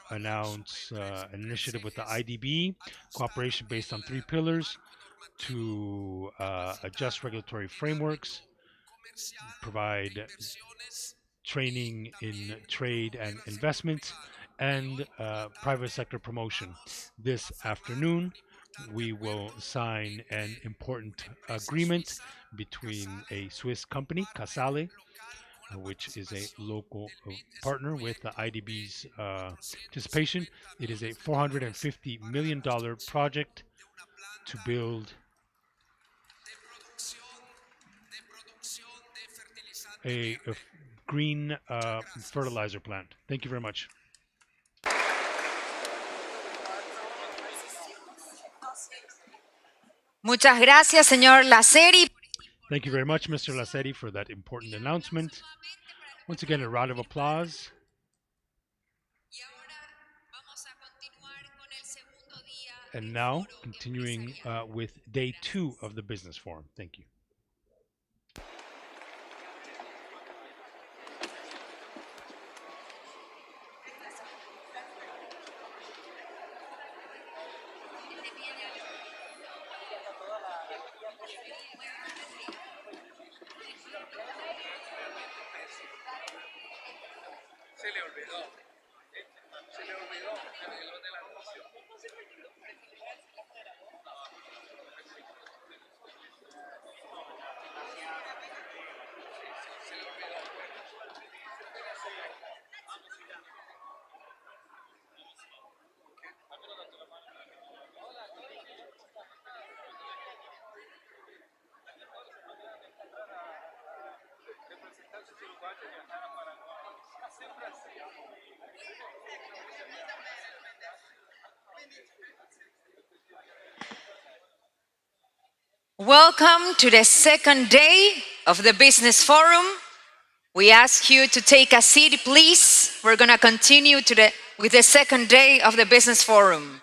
announce an initiative with the IDB, cooperation based on 3 pillars to adjust regulatory frameworks, provide training in trade and investment, and private sector promotion. This afternoon, we will sign an important agreement between a Swiss company, Casale, which is a local partner with the IDB's participation. It is a $450 million project to build a green fertilizer plant. Thank you very much. Muchas gracias, señor Laseri. Thank you very much, Mr. Laseri, for that important announcement. Once again, a round of applause. And now, continuing with day 2 of the business forum. Thank you. Welcome to the second day of the Business Forum. We ask you to take a seat, please. We're going to continue with the second day of the Business Forum.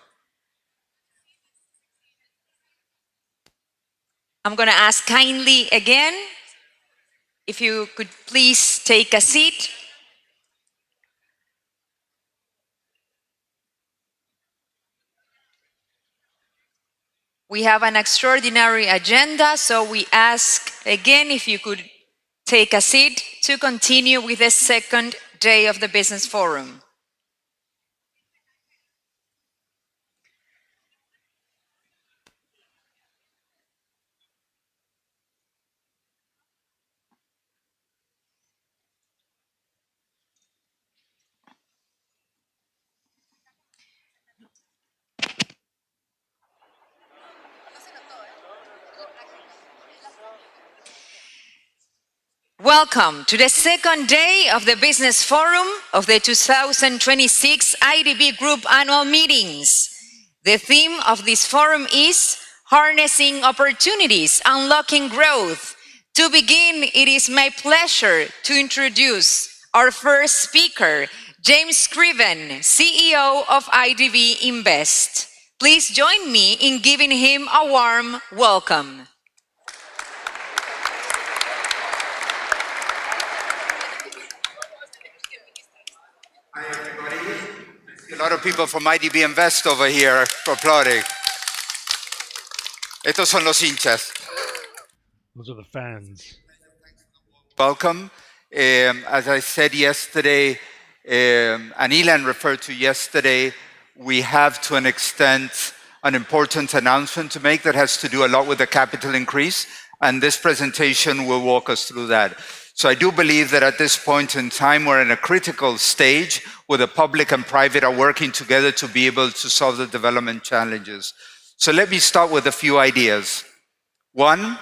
I'm going to ask kindly again if you could please take a seat. We have an extraordinary agenda, so we ask again if you could take a seat to continue with the second day of the Business Forum. Welcome to the second day of the Business Forum of the 2026 IDB Group Annual Meetings. The theme of this forum is Harnessing Opportunities, Unlocking Growth. To begin, it is my pleasure to introduce our first speaker, James Scriven, CEO of IDB Invest. Please join me in giving him a warm welcome. Hi, everybody. A lot of people from IDB Invest over here applauding. Estos son los hinchas. Those are the fans. Welcome. As I said yesterday, and Ilan referred to yesterday, we have to an extent an important announcement to make that has to do a lot with the capital increase, and this presentation will walk us through that. So I do believe that at this point in time, we're in a critical stage where the public and private are working together to be able to solve the development challenges. So let me start with a few ideas. One,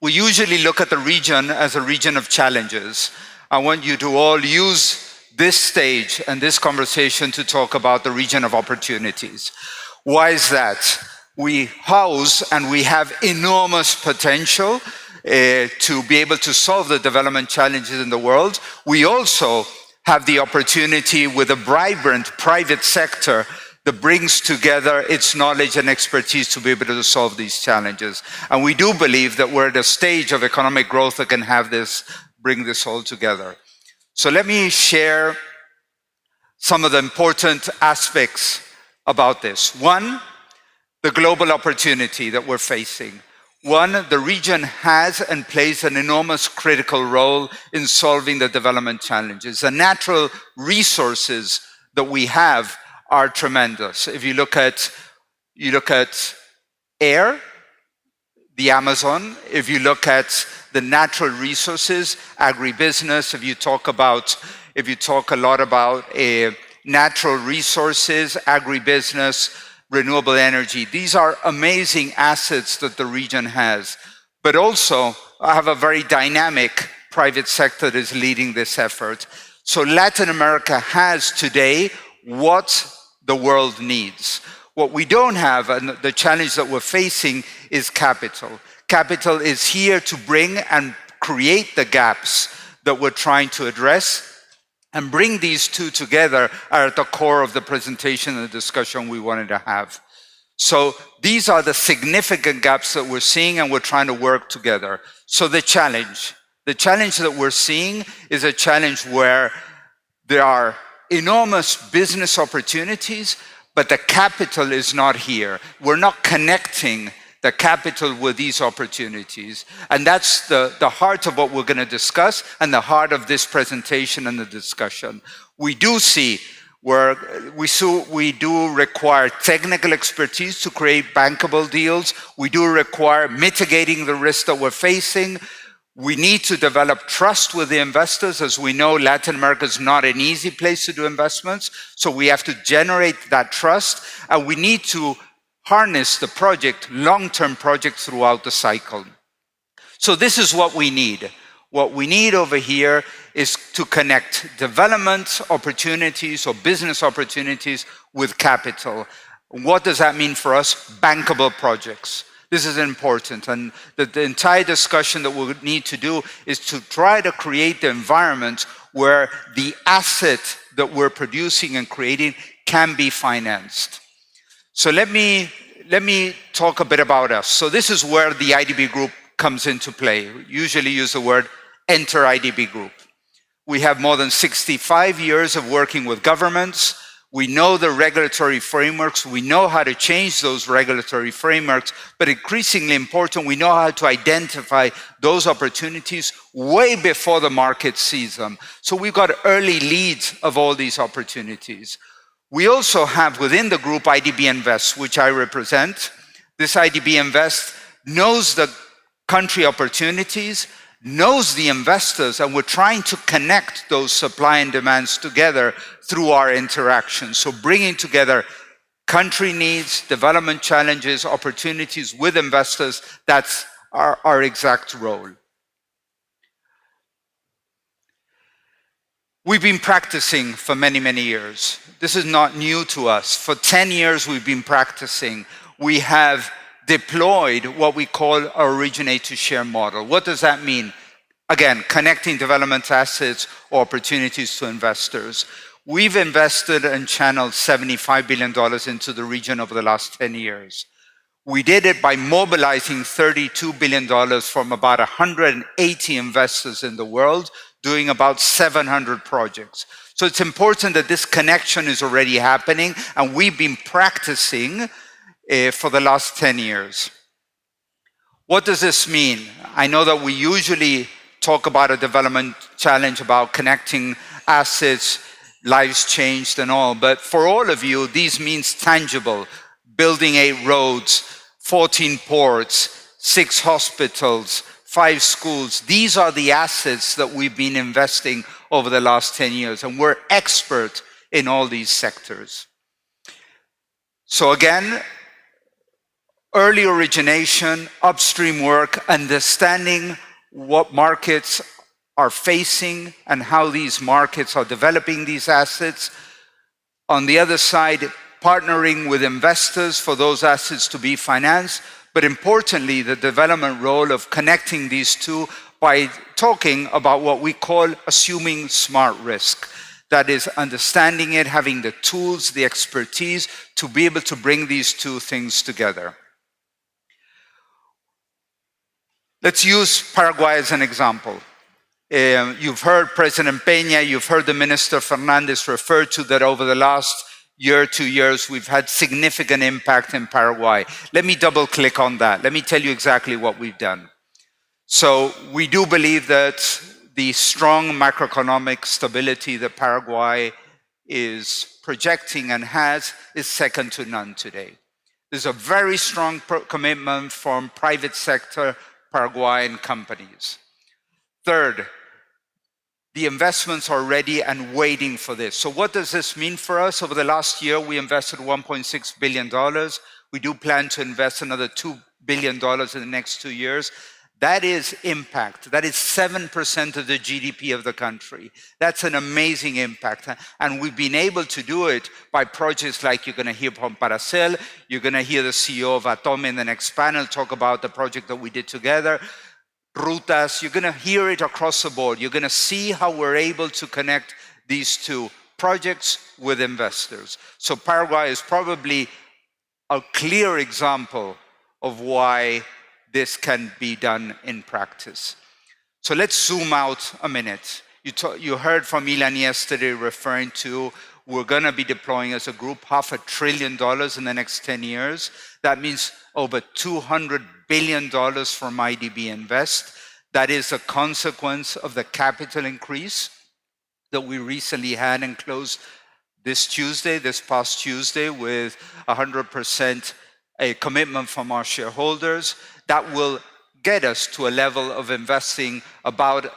we usually look at the region as a region of challenges. I want you to all use this stage and this conversation to talk about the region of opportunities. Why is that? We house and we have enormous potential to be able to solve the development challenges in the world. We also have the opportunity with a vibrant private sector that brings together its knowledge and expertise to be able to solve these challenges. And we do believe that we're at a stage of economic growth that can have this, bring this all together. So let me share some of the important aspects about this. One, the global opportunity that we're facing. One, the region has and plays an enormous critical role in solving the development challenges. The natural resources that we have are tremendous. If you look at air, the Amazon, if you look at the natural resources, agribusiness, if you talk a lot about natural resources, agribusiness, renewable energy, these are amazing assets that the region has. But also, I have a very dynamic private sector that is leading this effort. So Latin America has today what the world needs. What we don't have, and the challenge that we're facing, is capital. Capital is here to bring and create the gaps that we're trying to address, and bring these two together are at the core of the presentation and the discussion we wanted to have. So these are the significant gaps that we're seeing, and we're trying to work together. So the challenge that we're seeing is a challenge where there are enormous business opportunities, but the capital is not here. We're not connecting the capital with these opportunities. And that's the heart of what we're going to discuss, and the heart of this presentation and the discussion. We do see where we do require technical expertise to create bankable deals. We do require mitigating the risk that we're facing. We need to develop trust with the investors. As we know, Latin America is not an easy place to do investments, so we have to generate that trust, and we need to harness the project, long-term projects throughout the cycle. So this is what we need. What we need over here is to connect development opportunities or business opportunities with capital. What does that mean for us? Bankable projects. This is important, and the entire discussion that we need to do is to try to create the environment where the asset that we're producing and creating can be financed. So let me talk a bit about us. So this is where the IDB Group comes into play. We usually use the word enter IDB Group. We have more than 65 years of working with governments. We know the regulatory frameworks. We know how to change those regulatory frameworks, but increasingly important, we know how to identify those opportunities way before the market sees them. So we've got early leads of all these opportunities. We also have within the group IDB Invest, which I represent. This IDB Invest knows the country opportunities, knows the investors, and we're trying to connect those supply and demands together through our interactions. So bringing together country needs, development challenges, opportunities with investors, that's our exact role. We've been practicing for many, many years. This is not new to us. For 10 years, we've been practicing. We have deployed what we call our originate to share model. What does that mean? Again, connecting development assets or opportunities to investors. We've invested and channeled $75 billion into the region over the last 10 years. We did it by mobilizing $32 billion from about 180 investors in the world, doing about 700 projects. So it's important that this connection is already happening, and we've been practicing for the last 10 years. What does this mean? I know that we usually talk about a development challenge about connecting assets, lives changed and all, but for all of you, these means tangible. Building 8 roads, 14 ports, 6 hospitals, 5 schools. These are the assets that we've been investing over the last 10 years, and we're expert in all these sectors. So again, early origination, upstream work, understanding what markets are facing and how these markets are developing these assets. On the other side, partnering with investors for those assets to be financed, but importantly, the development role of connecting these two by talking about what we call assuming smart risk. That is understanding it, having the tools, the expertise to be able to bring these two things together. Let's use Paraguay as an example. You've heard President Peña, you've heard the Minister Fernandez refer to that over the last year, 2 years, we've had significant impact in Paraguay. Let me double click on that. Let me tell you exactly what we've done. So we do believe that the strong macroeconomic stability that Paraguay is projecting and has is second to none today. There's a very strong commitment from private sector Paraguayan companies. Third, the investments are ready and waiting for this. So what does this mean for us? Over the last year, we invested $1.6 billion. We do plan to invest another $2 billion in the next 2 years. That is impact. That is 7% of the GDP of the country. That's an amazing impact. And we've been able to do it by projects like you're going to hear from Paracel. You're going to hear the CEO of Atome in the next panel talk about the project that we did together. Rutas, you're going to hear it across the board. You're going to see how we're able to connect these two projects with investors. So Paraguay is probably a clear example of why this can be done in practice. So let's zoom out a minute. You heard from Ilan yesterday referring to we're going to be deploying as a group $500 billion in the next 10 years. That means over $200 billion from IDB Invest. That is a consequence of the capital increase that we recently had and closed this past Tuesday, with 100% a commitment from our shareholders. That will get us to a level of investing about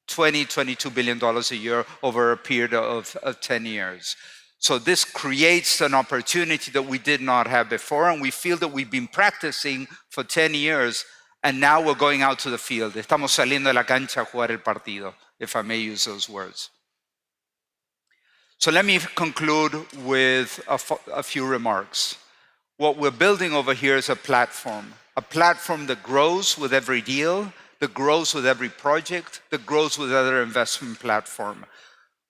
$22 billion a year over a period of 10 years. So this creates an opportunity that we did not have before, and we feel that we've been practicing for 10 years, and now we're going out to the field. Estamos saliendo de la cancha a jugar el partido, if I may use those words. So let me conclude with a few remarks. What we're building over here is a platform that grows with every deal, that grows with every project, that grows with other investment platform.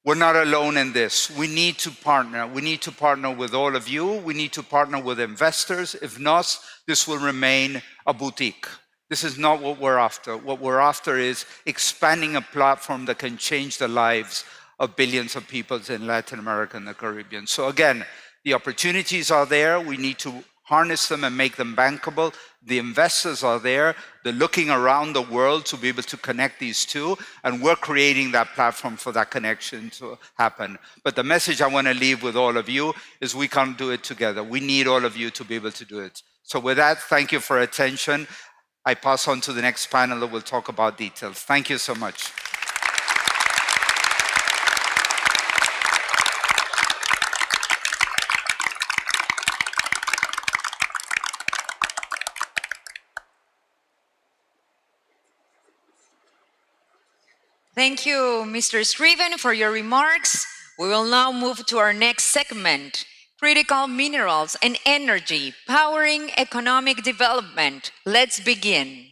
We're not alone in this. We need to partner. We need to partner with all of you. We need to partner with investors. If not, this will remain a boutique. This is not what we're after. What we're after is expanding a platform that can change the lives of billions of people in Latin America and the Caribbean. So again, the opportunities are there. We need to harness them and make them bankable. The investors are there. They're looking around the world to be able to connect these two, and we're creating that platform for that connection to happen. But the message I want to leave with all of you is we can't do it together. We need all of you to be able to do it. So with that, thank you for attention. I pass on to the next panel that will talk about details. Thank you so much. Thank you, Mr. Scriven, for your remarks. We will now move to our next segment, critical minerals and energy, powering economic development. Let's begin.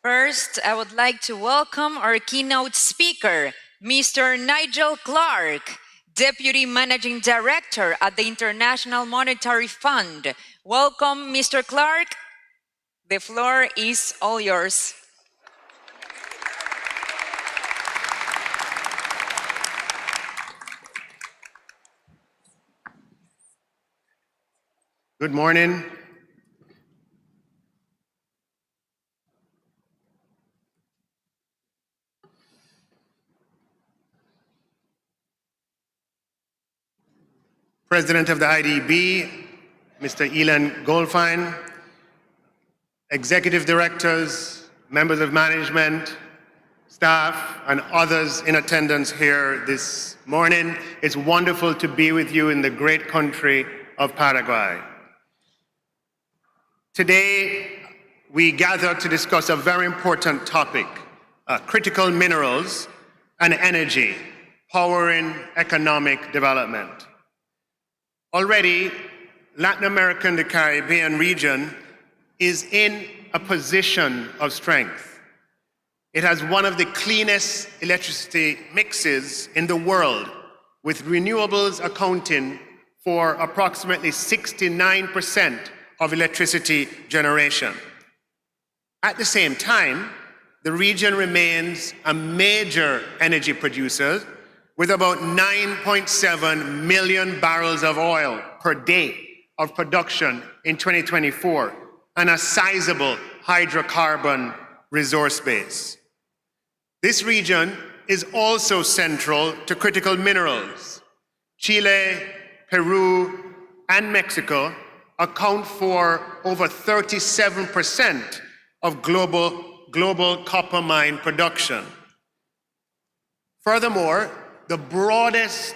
First, I would like to welcome our keynote speaker, Mr. Nigel Clark, Deputy Managing Director at the International Monetary Fund. Welcome, Mr. Clark. The floor is all yours. Good morning. President of the IDB, Mr. Ilan Goldfein, executive directors, members of management, staff, and others in attendance here this morning. It's wonderful to be with you in the great country of Paraguay. Today, we gather to discuss a very important topic, critical minerals and energy, powering economic development. Already, Latin America and the Caribbean region is in a position of strength. It has one of the cleanest electricity mixes in the world, with renewables accounting for approximately 69% of electricity generation. At the same time, the region remains a major energy producer with about 9.7 million barrels of oil per day of production in 2024 and a sizable hydrocarbon resource base. This region is also central to critical minerals. Chile, Peru, and Mexico account for over 37% of global copper mine production. Furthermore, the broadest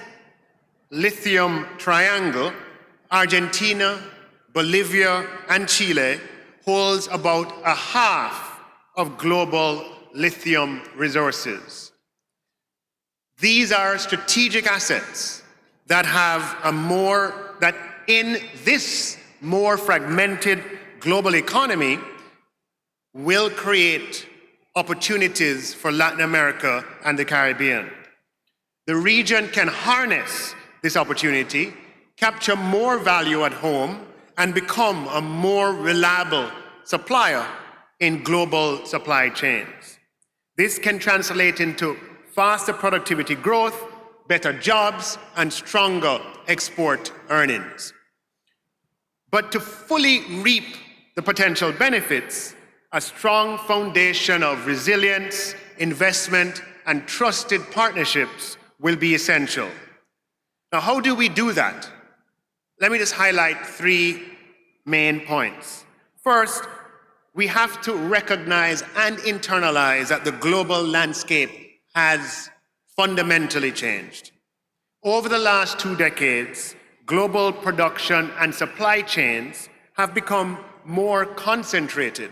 lithium triangle, Argentina, Bolivia, and Chile, holds about a half of global lithium resources. These are strategic assets that in this more fragmented global economy will create opportunities for Latin America and the Caribbean. The region can harness this opportunity, capture more value at home, and become a more reliable supplier in global supply chains. This can translate into faster productivity growth, better jobs, and stronger export earnings. But to fully reap the potential benefits, a strong foundation of resilience, investment, and trusted partnerships will be essential. Now, how do we do that? Let me just highlight three main points. First, we have to recognize and internalize that the global landscape has fundamentally changed. Over the last 2 decades, global production and supply chains have become more concentrated,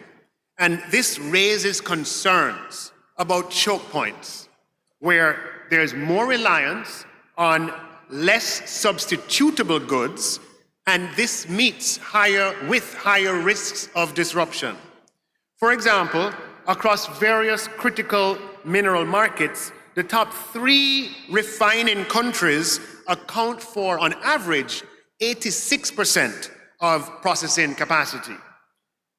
and this raises concerns about choke points, where there's more reliance on less substitutable goods, and this meets higher risks of disruption. For example, across various critical mineral markets, the top 3 refining countries account for, on average, 86% of processing capacity.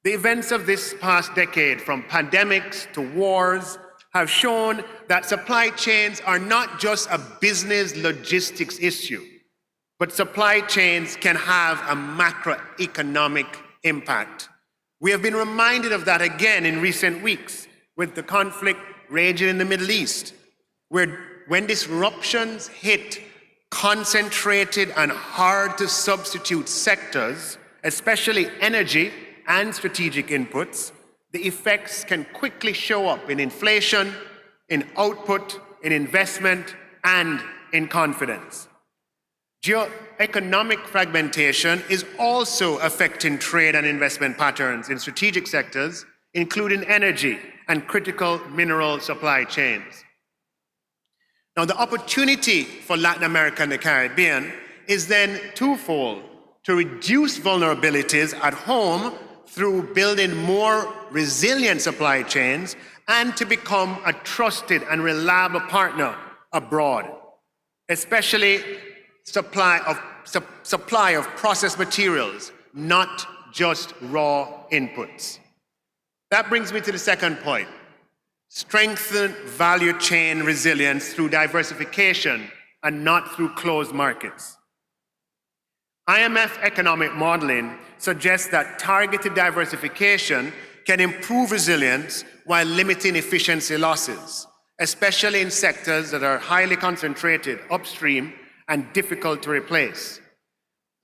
The events of this past decade, from pandemics to wars, have shown that supply chains are not just a business logistics issue, but supply chains can have a macroeconomic impact. We have been reminded of that again in recent weeks with the conflict raging in the Middle East, where when disruptions hit concentrated and hard to substitute sectors, especially energy and strategic inputs, the effects can quickly show up in inflation, in output, in investment, and in confidence. Geoeconomic fragmentation is also affecting trade and investment patterns in strategic sectors, including energy and critical mineral supply chains. Now, the opportunity for Latin America and the Caribbean is then twofold: to reduce vulnerabilities at home through building more resilient supply chains, and to become a trusted and reliable partner abroad, especially supply of processed materials, not just raw inputs. That brings me to the second point: strengthen value chain resilience through diversification and not through closed markets. IMF economic modeling suggests that targeted diversification can improve resilience while limiting efficiency losses, especially in sectors that are highly concentrated upstream and difficult to replace.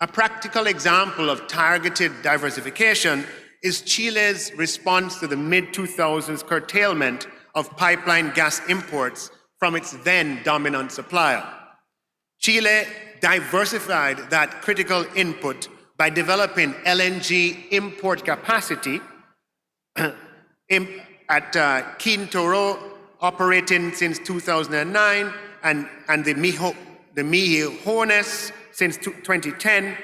A practical example of targeted diversification is Chile's response to the mid-2000s curtailment of pipeline gas imports from its then dominant supplier. Chile diversified that critical input by developing LNG import capacity at Keynote, operating since 2009, and the Mijones since 2010,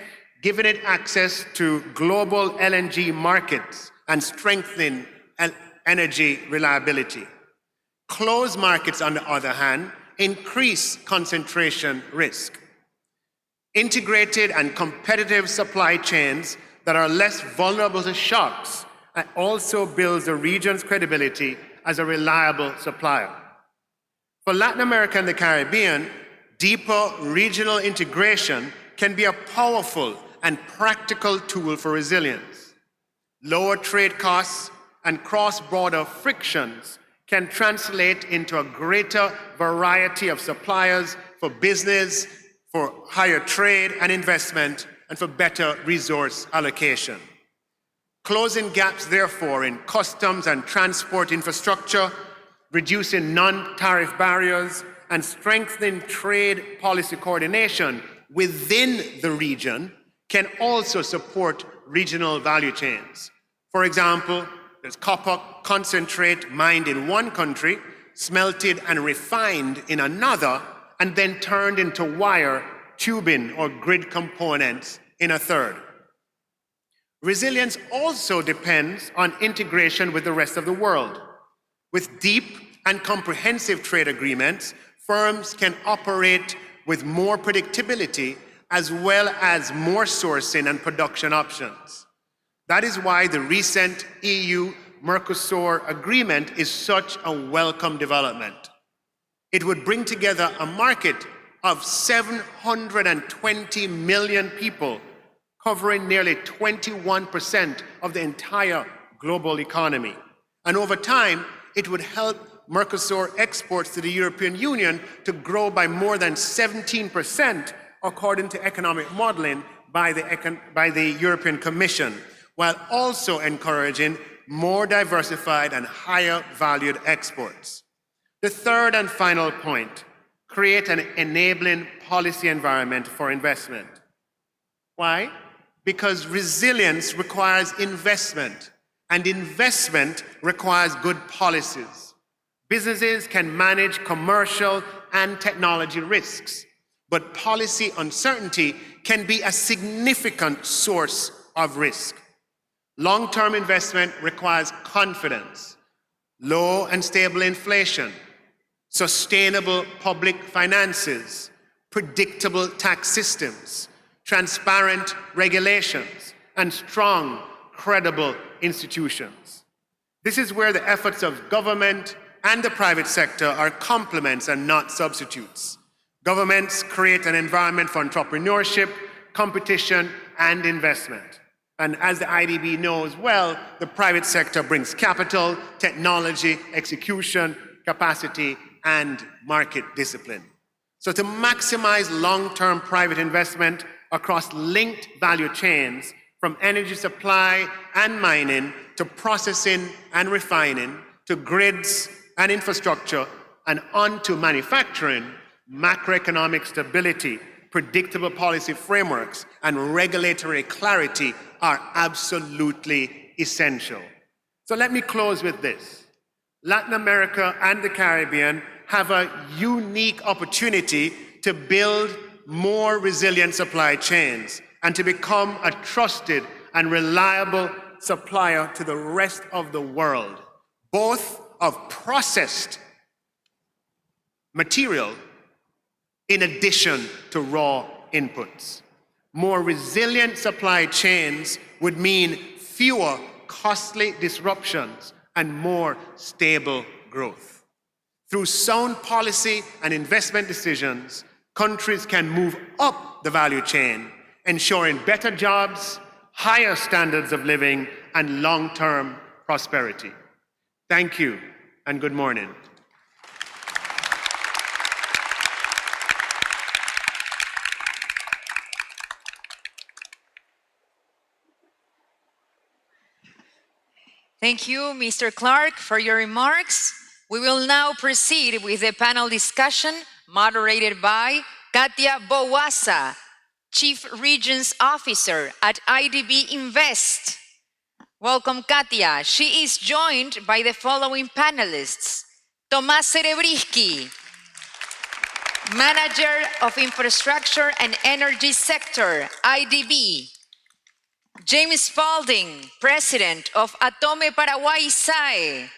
giving it access to global LNG markets and strengthening energy reliability. Closed markets, on the other hand, increase concentration risk. Integrated and competitive supply chains that are less vulnerable to shocks also builds the region's credibility as a reliable supplier. For Latin America and the Caribbean, deeper regional integration can be a powerful and practical tool for resilience. Lower trade costs and cross-border frictions can translate into a greater variety of suppliers for business, for higher trade and investment, and for better resource allocation. Closing gaps, therefore, in customs and transport infrastructure, reducing non-tariff barriers, and strengthening trade policy coordination within the region can also support regional value chains. For example, there's copper concentrate mined in one country, smelted and refined in another, and then turned into wire, tubing, or grid components in a third. Resilience also depends on integration with the rest of the world. With deep and comprehensive trade agreements, firms can operate with more predictability as well as more sourcing and production options. That is why the recent EU-Mercosur agreement is such a welcome development. It would bring together a market of 720 million people, covering nearly 21% of the entire global economy. And over time, it would help Mercosur exports to the European Union to grow by more than 17%, according to economic modeling by the European Commission, while also encouraging more diversified and higher valued exports. The third and final point, create an enabling policy environment for investment. Why? Because resilience requires investment, and investment requires good policies. Businesses can manage commercial and technology risks, but policy uncertainty can be a significant source of risk. Long-term investment requires confidence, low and stable inflation, sustainable public finances, predictable tax systems, transparent regulations, and strong, credible institutions. This is where the efforts of government and the private sector are complements and not substitutes. Governments create an environment for entrepreneurship, competition, and investment. And as the IDB knows well, the private sector brings capital, technology, execution, capacity, and market discipline. So to maximize long-term private investment across linked value chains, from energy supply and mining to processing and refining, to grids and infrastructure, and on to manufacturing, macroeconomic stability, predictable policy frameworks, and regulatory clarity are absolutely essential. So let me close with this. Latin America and the Caribbean have a unique opportunity to build more resilient supply chains and to become a trusted and reliable supplier to the rest of the world, both of processed material in addition to raw inputs. More resilient supply chains would mean fewer costly disruptions and more stable growth. Through sound policy and investment decisions, countries can move up the value chain, ensuring better jobs, higher standards of living, and long-term prosperity. Thank you, and good morning. Thank you, Mr. Clark, for your remarks. We will now proceed with the panel discussion moderated by Katia Bowaza, Chief Regions Officer at IDB Invest. Welcome, Katia. She is joined by the following panelists: Tomás Serebrisky, Manager of Infrastructure and Energy Sector, IDB; James Spalding, President of Atome Paraguay SAE;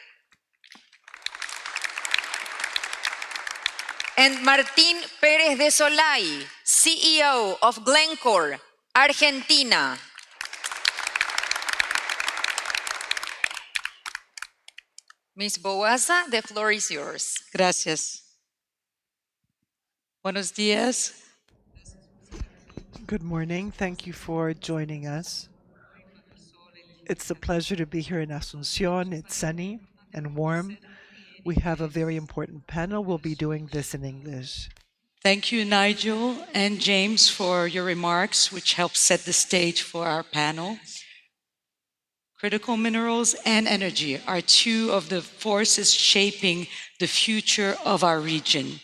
and Martín Pérez de Solay, CEO of Glencore, Argentina. Ms. Bowaza, the floor is yours. Gracias. Buenos días. Good morning. Thank you for joining us. It's a pleasure to be here in Asunción. It's sunny and warm. We have a very important panel. We'll be doing this in English. Thank you, Nigel and James, for your remarks, which help set the stage for our panel. Critical minerals and energy are two of the forces shaping the future of our region.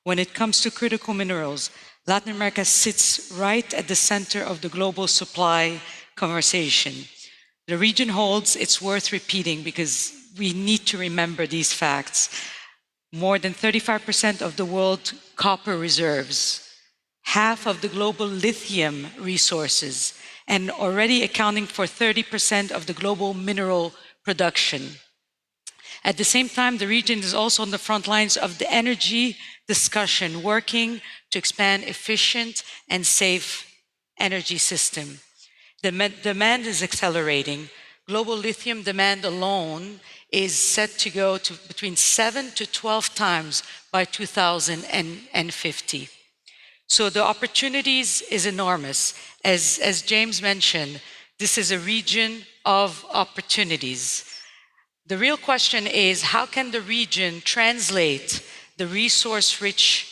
When it comes to critical minerals, Latin America sits right at the center of the global supply conversation. The region holds, it's worth repeating because we need to remember these facts. More than 35% of the world copper reserves, half of the global lithium resources, and already accounting for 30% of the global mineral production. At the same time, the region is also on the front lines of the energy discussion, working to expand efficient and safe energy system. The demand is accelerating. Global lithium demand alone is set to go to between 7 to 12 times by 2050. So the opportunities is enormous. As James mentioned, this is a region of opportunities. The real question is, how can the region translate the resource-rich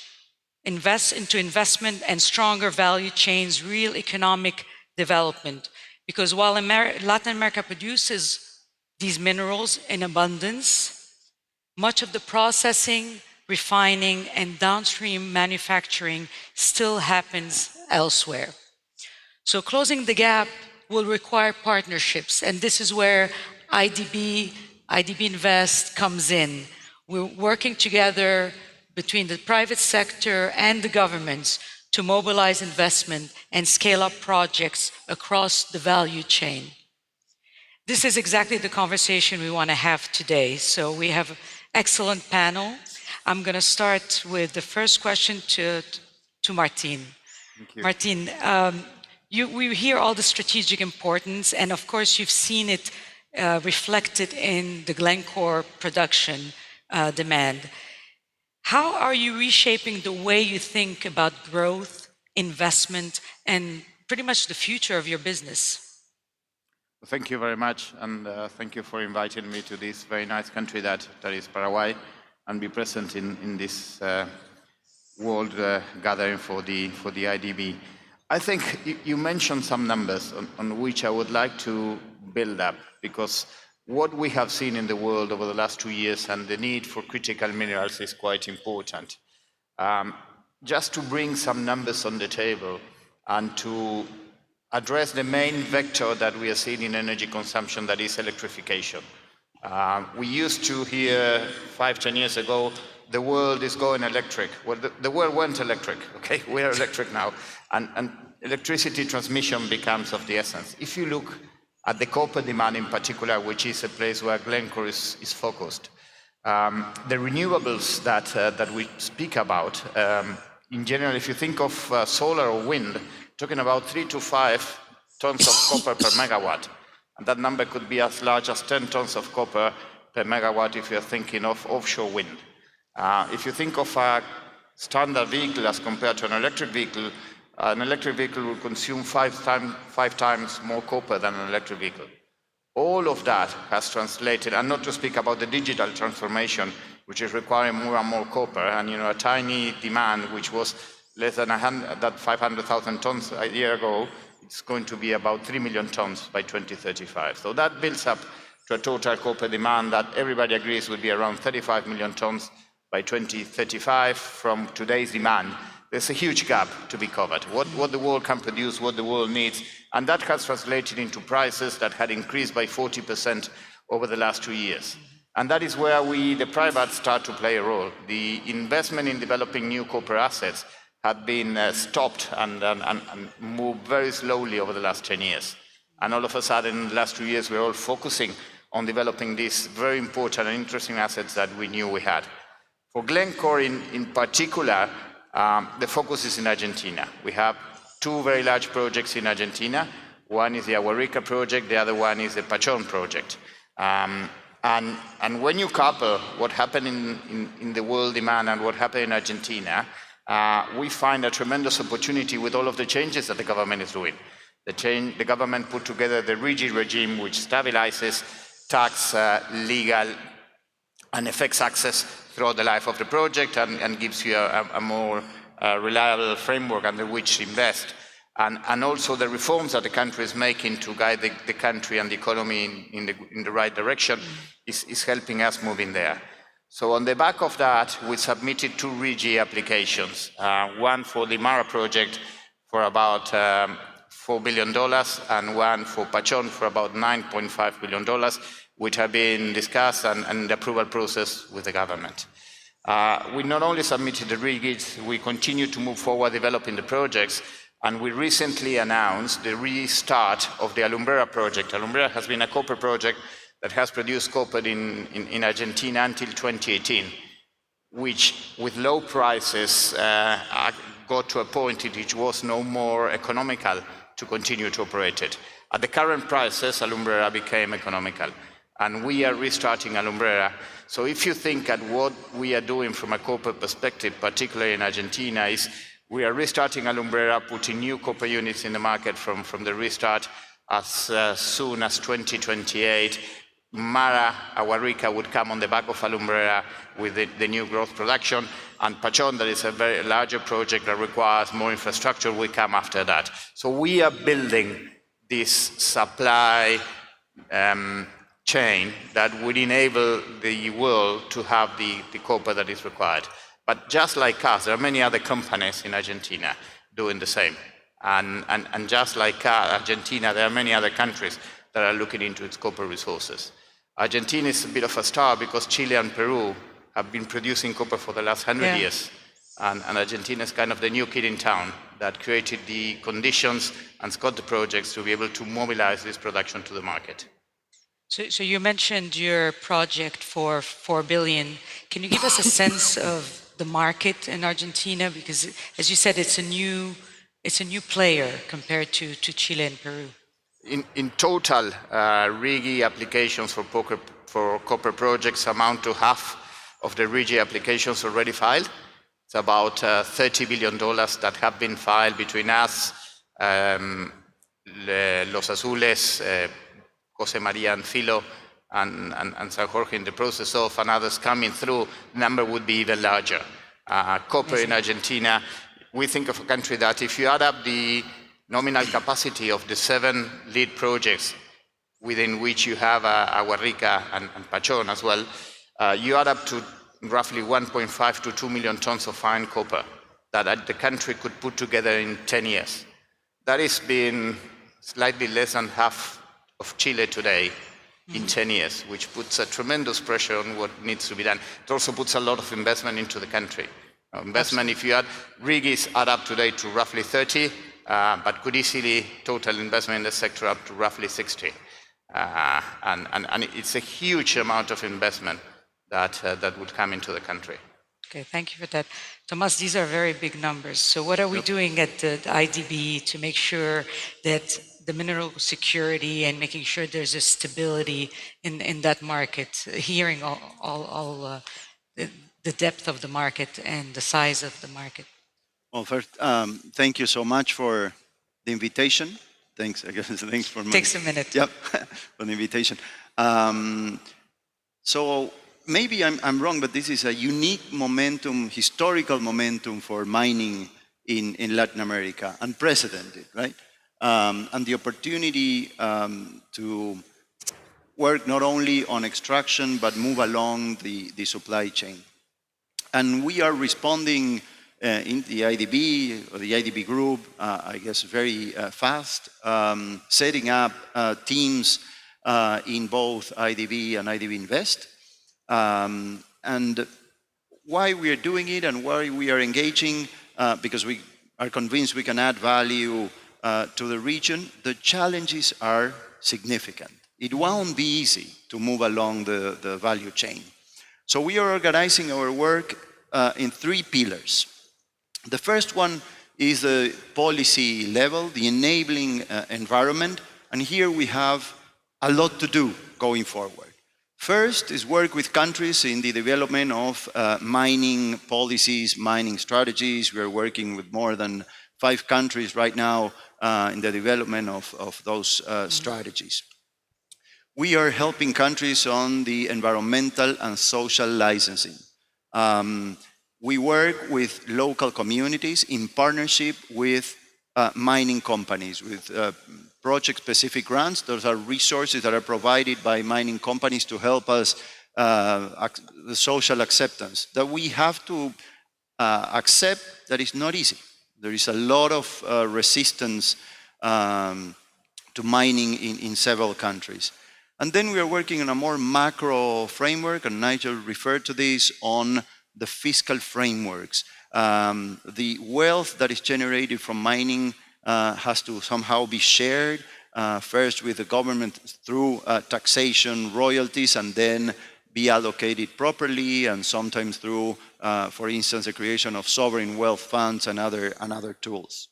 into investment and stronger value chains, real economic development? Because while Latin America produces these minerals in abundance, much of the processing, refining, and downstream manufacturing still happens elsewhere. So closing the gap will require partnerships, and this is where IDB Invest comes in. We're working together between the private sector and the governments to mobilize investment and scale up projects across the value chain. This is exactly the conversation we want to have today. So we have an excellent panel. I'm going to start with the first question to Martín. Thank you. Martín, we hear all the strategic importance, and of course you've seen it reflected in the Glencore production demand. How are you reshaping the way you think about growth, investment, and pretty much the future of your business? Thank you very much, and thank you for inviting me to this very nice country that is Paraguay, and be present in this world gathering for the IDB. I think you mentioned some numbers on which I would like to build up, because what we have seen in the world over the last 2 years and the need for critical minerals is quite important. Just to bring some numbers on the table and to address the main vector that we are seeing in energy consumption, that is electrification. We used to hear 5-10 years ago, the world is going electric. Well, the world went electric, okay? We are electric now. And electricity transmission becomes of the essence. If you look at the copper demand in particular, which is a place where Glencore is focused, the renewables that we speak about, in general, if you think of solar or wind, talking about 3 to 5 tons of copper per megawatt. And that number could be as large as 10 tons of copper per megawatt if you're thinking of offshore wind. If you think of a standard vehicle as compared to an electric vehicle, an electric vehicle will consume five times more copper than an electric vehicle. All of that has translated, and not to speak about the digital transformation, which is requiring more and more copper, and a tiny demand, which was less than 500,000 tons a year ago, it's going to be about 3 million tons by 2035. So that builds up to a total copper demand that everybody agrees will be around 35 million tons by 2035 from today's demand. There's a huge gap to be covered. What the world can produce, what the world needs, and that has translated into prices that had increased by 40% over the last 2 years. And that is where we, the private, start to play a role. The investment in developing new copper assets had been stopped and moved very slowly over the last 10 years. And all of a sudden, in the last 2 years, we're all focusing on developing these very important and interesting assets that we knew we had. For Glencore in particular, the focus is in Argentina. We have 2 very large projects in Argentina. One is the Agua Rica project, the other one is the Pachón project. And when you couple what happened in the world demand and what happened in Argentina, we find a tremendous opportunity with all of the changes that the government is doing. The government put together the RIGI regime, which stabilizes tax, legal, and effects access throughout the life of the project and gives you a more reliable framework under which to invest. And also the reforms that the country is making to guide the country and the economy in the right direction is helping us move in there. So on the back of that, we submitted 2 RIGI applications, one for the Mara project for about $4 billion and one for Pachón for about $9.5 billion, which have been discussed and the approval process with the government. We not only submitted the RIGIs, we continue to move forward developing the projects, and we recently announced the restart of the Alumbrera project. Alumbrera has been a copper project that has produced copper in Argentina until 2018, which with low prices got to a point in which was no more economical to continue to operate it. At the current prices, Alumbrera became economical, and we are restarting Alumbrera. So if you think at what we are doing from a copper perspective, particularly in Argentina, is we are restarting Alumbrera, putting new copper units in the market from the restart as soon as 2028. Mara, Agua Rica would come on the back of Alumbrera with the new growth production, and Pachón, that is a very larger project that requires more infrastructure, will come after that. So we are building this supply chain that would enable the world to have the copper that is required. But just like us, there are many other companies in Argentina doing the same. And just like Argentina, there are many other countries that are looking into its copper resources. Argentina is a bit of a star because Chile and Peru have been producing copper for the last 100 years. And Argentina is kind of the new kid in town that created the conditions and got the projects to be able to mobilize this production to the market. So you mentioned your project for $4 billion. Can you give us a sense of the market in Argentina? Because as you said, it's a new player compared to Chile and Peru. In total, RIGI applications for copper projects amount to half of the RIGI applications already filed. It's about $30 billion that have been filed between us, Los Azules, Jose Maria and Filo, and San Jorge in the process of, and others coming through. The number would be even larger. Copper in Argentina, we think of a country that if you add up the nominal capacity of the 7 lead projects within which you have Agua Rica and Pachón as well, you add up to roughly 1.5 to 2 million tons of fine copper that the country could put together in 10 years. That has been slightly less than half of Chile today in 10 years, which puts a tremendous pressure on what needs to be done. It also puts a lot of investment into the country. Investment, if you add, RIGIs add up today to roughly 30, but could easily total investment in the sector up to roughly 60. And it's a huge amount of investment that would come into the country. Okay, thank you for that. Tomas, these are very big numbers. So what are we doing at the IDB to make sure that the mineral security and making sure there's a stability in that market, hearing all the depth of the market and the size of the market? Well, first, thank you so much for the invitation. Thanks, I guess. Thanks for Takes a minute. Yep, for the invitation. So maybe I'm wrong, but this is a unique momentum, historical momentum for mining in Latin America, unprecedented, right? And the opportunity to work not only on extraction, but move along the supply chain. And we are responding in the IDB, or the IDB Group, I guess very fast, setting up teams in both IDB and IDB Invest. And why we are doing it and why we are engaging, because we are convinced we can add value to the region. The challenges are significant. It won't be easy to move along the value chain. So we are organizing our work in 3 pillars. The first one is the policy level, the enabling environment, and here we have a lot to do going forward. First is work with countries in the development of mining policies, mining strategies. We are working with more than 5 countries right now in the development of those strategies. We are helping countries on the environmental and social licensing. We work with local communities in partnership with mining companies, with project-specific grants. Those are resources that are provided by mining companies to help us the social acceptance that we have to accept. That is not easy. There is a lot of resistance to mining in several countries. And then we are working on a more macro framework, and Nigel referred to this, on the fiscal frameworks. The wealth that is generated from mining has to somehow be shared, first with the government through taxation, royalties, and then be allocated properly, and sometimes through, for instance, the creation of sovereign wealth funds and other tools.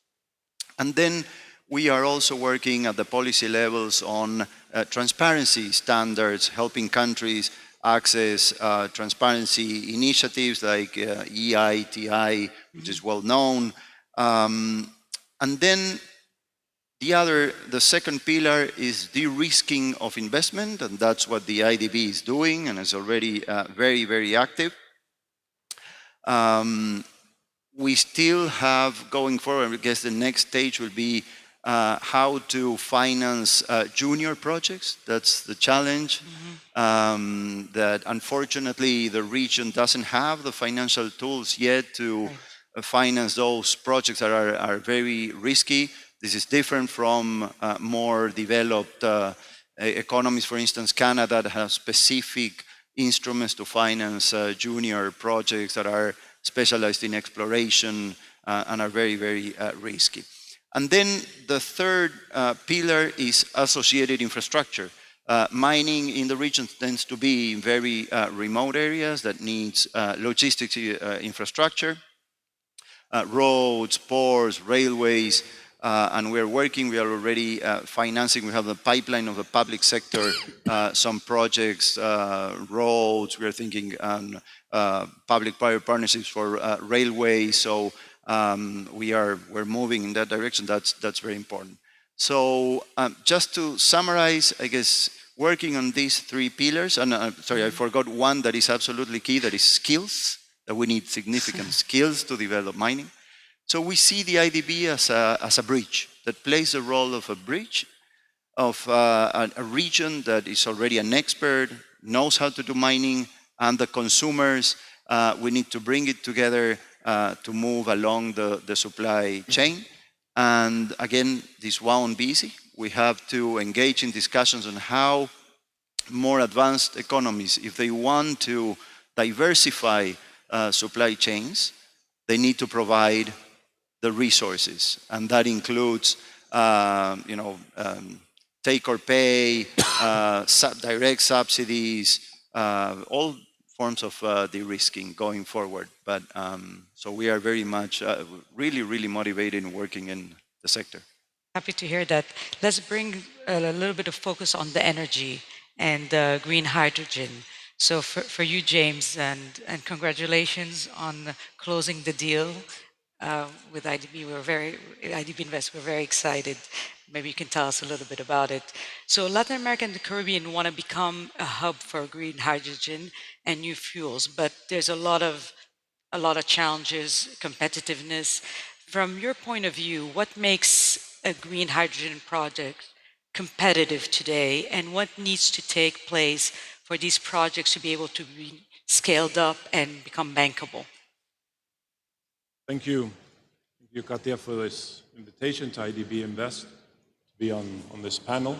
And then we are also working at the policy levels on transparency standards, helping countries access transparency initiatives like EITI, which is well known. And then the second pillar is de-risking of investment, and that's what the IDB is doing, and is already very, very active. We still have, going forward, I guess the next stage will be how to finance junior projects. That's the challenge. That unfortunately the region doesn't have the financial tools yet to finance those projects that are very risky. This is different from more developed economies. For instance, Canada has specific instruments to finance junior projects that are specialized in exploration and are very, very risky. And then the third pillar is associated infrastructure. Mining in the region tends to be in very remote areas that needs logistics infrastructure, roads, ports, railways, and we're working, we are already financing, we have the pipeline of the public sector, some projects, roads, we're thinking on public-private partnerships for railways, so we're moving in that direction. That's very important. So just to summarize, I guess working on these 3 pillars, and sorry, I forgot one that is absolutely key, that is skills, that we need significant skills to develop mining. So we see the IDB as a bridge, that plays the role of a bridge, of a region that is already an expert, knows how to do mining, and the consumers, we need to bring it together to move along the supply chain. And again, this won't be easy. We have to engage in discussions on how more advanced economies, if they want to diversify supply chains, they need to provide the resources. And that includes, take or pay, direct subsidies, all forms of de-risking going forward. But so we are very much really, really motivated in working in the sector. Happy to hear that. Let's bring a little bit of focus on the energy and green hydrogen. So for you, James, and congratulations on closing the deal with IDB. IDB Invest, we're very excited. Maybe you can tell us a little bit about it. So Latin America and the Caribbean want to become a hub for green hydrogen and new fuels, but there's a lot of challenges, competitiveness. From your point of view, what makes a green hydrogen project competitive today, and what needs to take place for these projects to be able to be scaled up and become bankable? Thank you. Thank you, Katia, for this invitation to IDB Invest to be on this panel.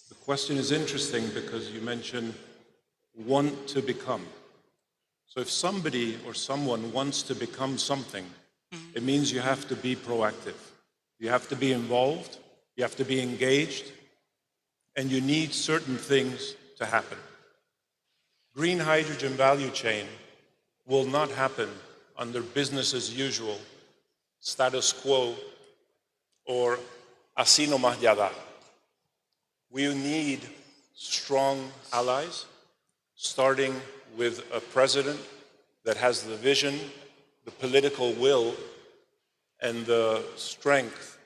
The question is interesting because you mentioned want to become. So if somebody or someone wants to become something, it means you have to be proactive. You have to be involved, you have to be engaged, and you need certain things to happen. Green hydrogen value chain will not happen under business as usual, status quo, or así nomás ya da. We need strong allies, starting with a president that has the vision, the political will, and the strength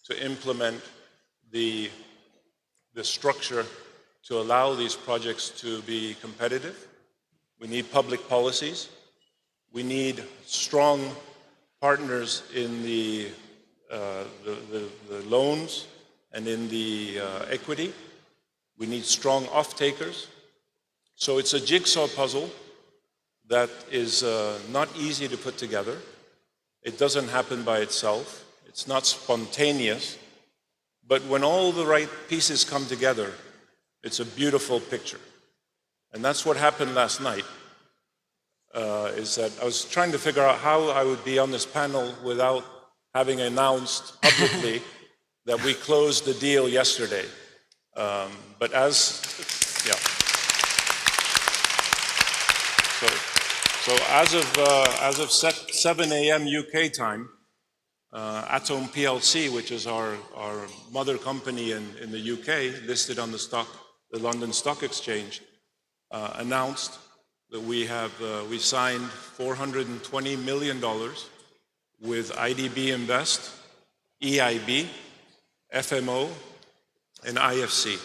to implement the structure to allow these projects to be competitive. We need public policies. We need strong partners in the loans and in the equity. We need strong off-takers. So it's a jigsaw puzzle that is not easy to put together. It doesn't happen by itself. It's not spontaneous. But when all the right pieces come together, it's a beautiful picture. And that's what happened last night, is that I was trying to figure out how I would be on this panel without having announced publicly that we closed the deal yesterday. But So as of 7 a.m. UK time, Atom PLC, which is our mother company in the UK, listed on the London Stock Exchange, announced that we signed $420 million with IDB Invest, EIB, FMO, and IFC.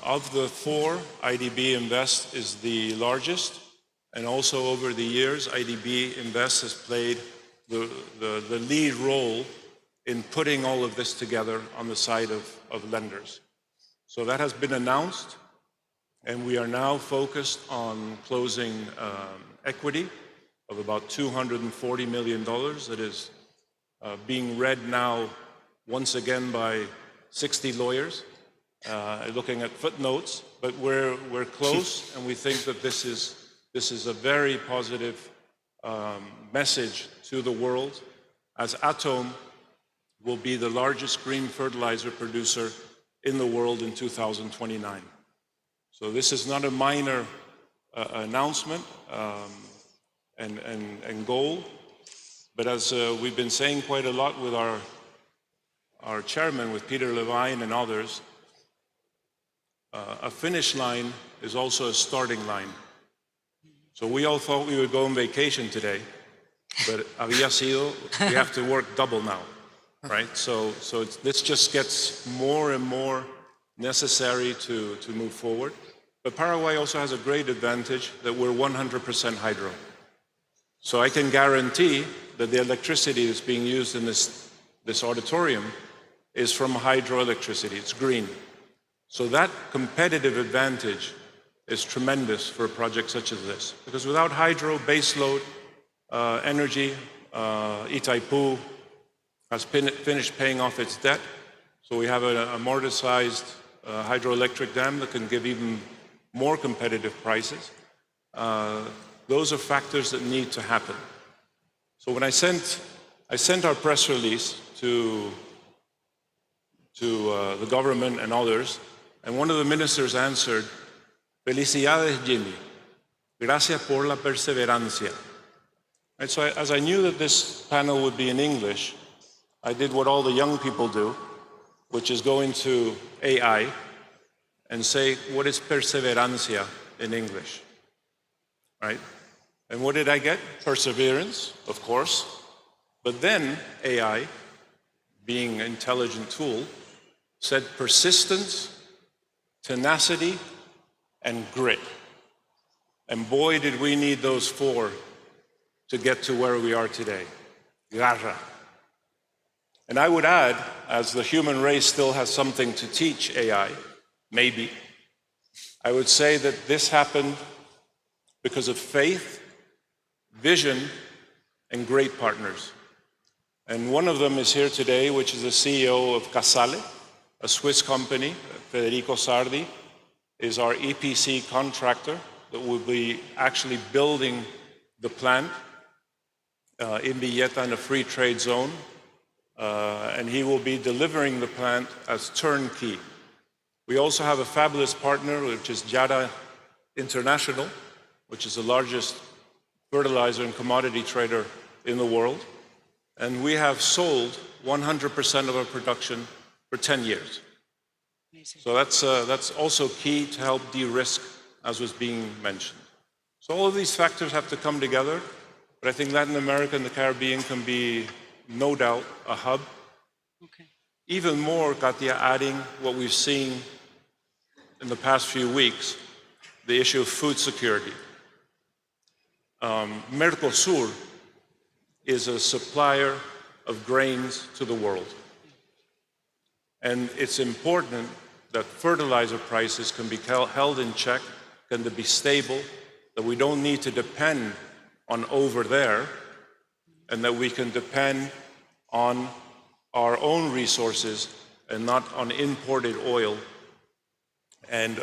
Of the four, IDB Invest is the largest, and also over the years, IDB Invest has played the lead role in putting all of this together on the side of lenders. So that has been announced, and we are now focused on closing equity of about $240 million that is being read now once again by 60 lawyers, looking at footnotes, but we're close, and we think that this is a very positive message to the world, as Atom will be the largest green fertilizer producer in the world in 2029. So this is not a minor announcement and goal, but as we've been saying quite a lot with our chairman, with Peter Levine and others, a finish line is also a starting line. So we all thought we would go on vacation today, but we have to work double now, right? So this just gets more and more necessary to move forward. But Paraguay also has a great advantage that we're 100% hydro. So I can guarantee that the electricity that's being used in this auditorium is from hydroelectricity. It's green. So that competitive advantage is tremendous for a project such as this. Because without hydro baseload energy, Itaipu has finished paying off its debt. So we have an amortized hydroelectric dam that can give even more competitive prices. Those are factors that need to happen. So when I sent our press release to the government and others, and one of the ministers answered, "Felicidades, Jimmy. Gracias por la perseverancia." And so as I knew that this panel would be in English, I did what all the young people do, which is go into AI and say, what is perseverancia in English, right? And what did I get? Perseverance, of course. But then AI, being an intelligent tool, said persistence, tenacity, and grit. And boy, did we need those four to get to where we are today. Garra. And I would add, as the human race still has something to teach AI, maybe, I would say that this happened because of faith, vision, and great partners. And one of them is here today, which is the CEO of Casale, a Swiss company. Federico Sardi is our EPC contractor that will be actually building the plant in Villeta in a free trade zone. And he will be delivering the plant as turnkey. We also have a fabulous partner, which is Jada International, which is the largest fertilizer and commodity trader in the world. And we have sold 100% of our production for 10 years. Amazing. So that's also key to help de-risk, as was being mentioned. So all of these factors have to come together, but I think Latin America and the Caribbean can be, no doubt, a hub. Okay. Even more, Katia, adding what we've seen in the past few weeks, the issue of food security. Mercosur is a supplier of grains to the world. And it's important that fertilizer prices can be held in check, can be stable, that we don't need to depend on over there, and that we can depend on our own resources and not on imported oil and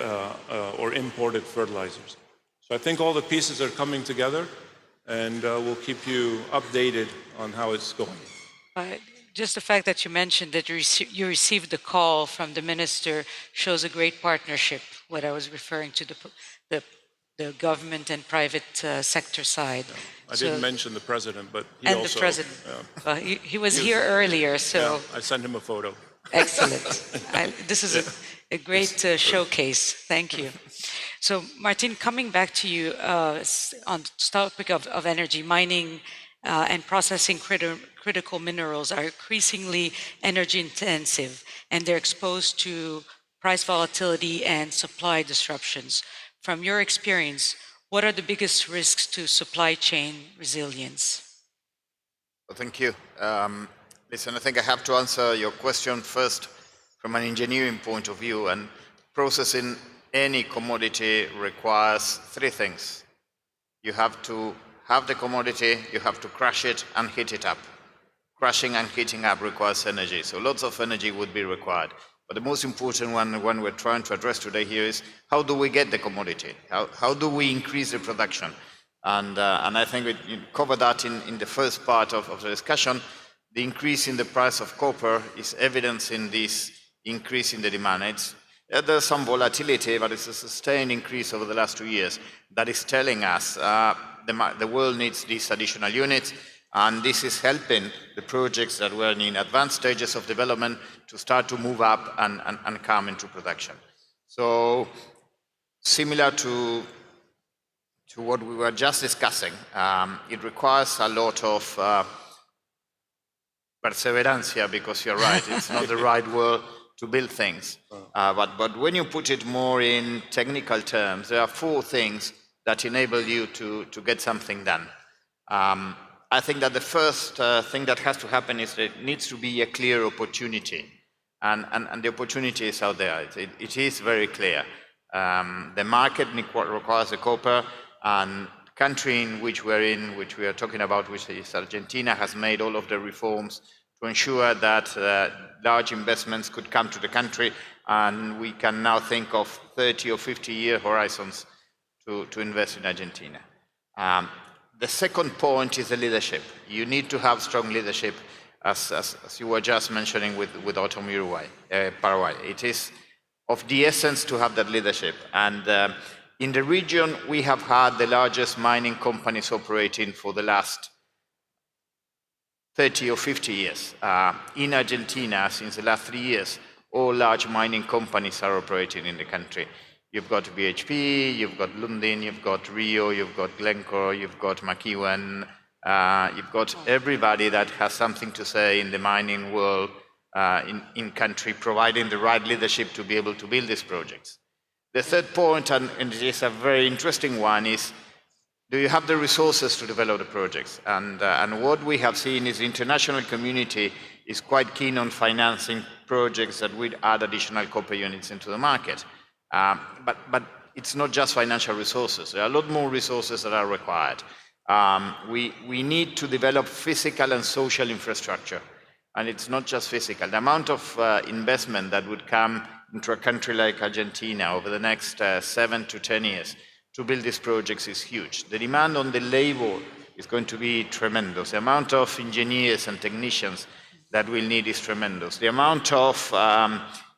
or imported fertilizers. So I think all the pieces are coming together, and we'll keep you updated on how it's going. Just the fact that you mentioned that you received the call from the minister shows a great partnership, what I was referring to, the government and private sector side. I didn't mention the president, but he and also... the president. He was here earlier, so... Yeah, I sent him a photo. Excellent. This is a great showcase. Thank you. So, Martin, coming back to you on the topic of energy, mining and processing critical minerals are increasingly energy intensive, and they're exposed to price volatility and supply disruptions. From your experience, what are the biggest risks to supply chain resilience? Well, thank you. Listen, I think I have to answer your question first from an engineering point of view, and processing any commodity requires three things. You have to have the commodity, you have to crush it and heat it up. Crushing and heating up requires energy, so lots of energy would be required. But the most important one we're trying to address today here is how do we get the commodity? How do we increase the production? And I think you covered that in the first part of the discussion. The increase in the price of copper is evidence in this increase in the demand. There's some volatility, but it's a sustained increase over the last 2 years that is telling us the world needs these additional units, and this is helping the projects that were in advanced stages of development to start to move up and come into production. So similar to what we were just discussing, it requires a lot of perseverance here, because you're right, it's not the right word to build things. But when you put it more in technical terms, there are 4 things that enable you to get something done. I think that the first thing that has to happen is that it needs to be a clear opportunity. And the opportunity is out there. It is very clear. The market requires the copper, and the country in which we're in, which we are talking about, which is Argentina, has made all of the reforms to ensure that large investments could come to the country, and we can now think of 30 or 50-year horizons to invest in Argentina. The second point is the leadership. You need to have strong leadership, as you were just mentioning with Autumn Paraguay. It is of the essence to have that leadership. And in the region, we have had the largest mining companies operating for the last 30 or 50 years. In Argentina, since the last 3 years, all large mining companies are operating in the country. You've got BHP, you've got Lundin, you've got Rio, you've got Glencore, you've got McEwen, you've got everybody that has something to say in the mining world in country, providing the right leadership to be able to build these projects. The third point, and it is a very interesting one, is do you have the resources to develop the projects? And what we have seen is the international community is quite keen on financing projects that would add additional copper units into the market. But it's not just financial resources. There are a lot more resources that are required. We need to develop physical and social infrastructure. And it's not just physical. The amount of investment that would come into a country like Argentina over the next 7 to 10 years to build these projects is huge. The demand on the labor is going to be tremendous. The amount of engineers and technicians that we'll need is tremendous. The amount of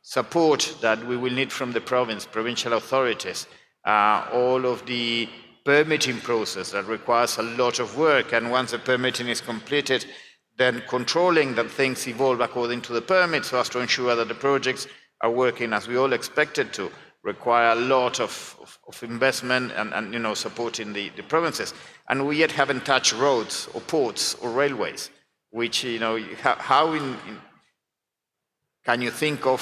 support that we will need from the provincial authorities, all of the permitting process that requires a lot of work, and once the permitting is completed, then controlling that things evolve according to the permit so as to ensure that the projects are working as we all expected to, require a lot of investment and supporting the provinces. And we yet haven't touched roads or ports or railways, which, how can you think of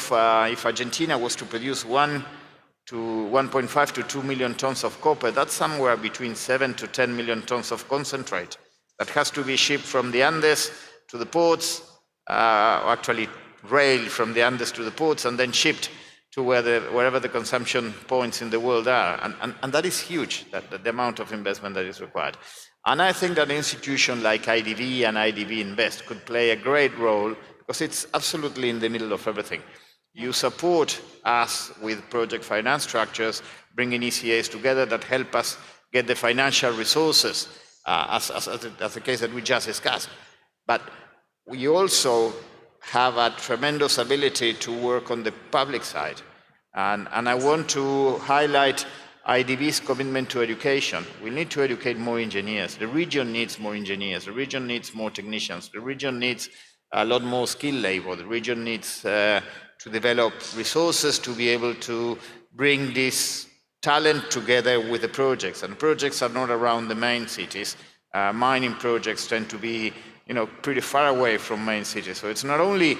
if Argentina was to produce 1.5 to 2 million tons of copper, that's somewhere between 7 to 10 million tons of concentrate that has to be shipped from the Andes to the ports, or actually railed from the Andes to the ports and then shipped to wherever the consumption points in the world are. And that is huge, the amount of investment that is required. And I think that an institution like IDB and IDB Invest could play a great role because it's absolutely in the middle of everything. You support us with project finance structures, bringing ECAs together that help us get the financial resources, as the case that we just discussed. But we also have a tremendous ability to work on the public side. And I want to highlight IDB's commitment to education. We need to educate more engineers. The region needs more engineers. The region needs more technicians. The region needs a lot more skilled labor. The region needs to develop resources to be able to bring this talent together with the projects. And projects are not around the main cities. Mining projects tend to be pretty far away from main cities. So it's not only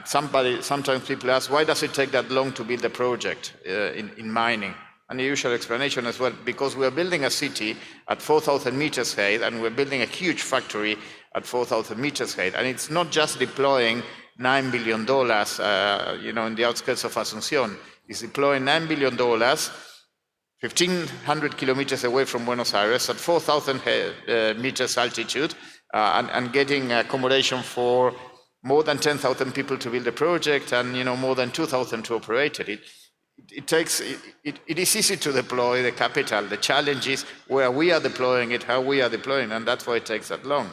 sometimes people ask, why does it take that long to build a project in mining? And the usual explanation is, well, because we are building a city at 4,000 meters height, and we're building a huge factory at 4,000 meters height. And it's not just deploying $9 billion, in the outskirts of Asunción. It's deploying $9 billion, 1,500 kilometers away from Buenos Aires at 4,000 meters altitude, and getting accommodation for more than 10,000 people to build a project, and more than 2,000 to operate it. It is easy to deploy the capital. The challenge is where we are deploying it, how we are deploying, and that's why it takes that long.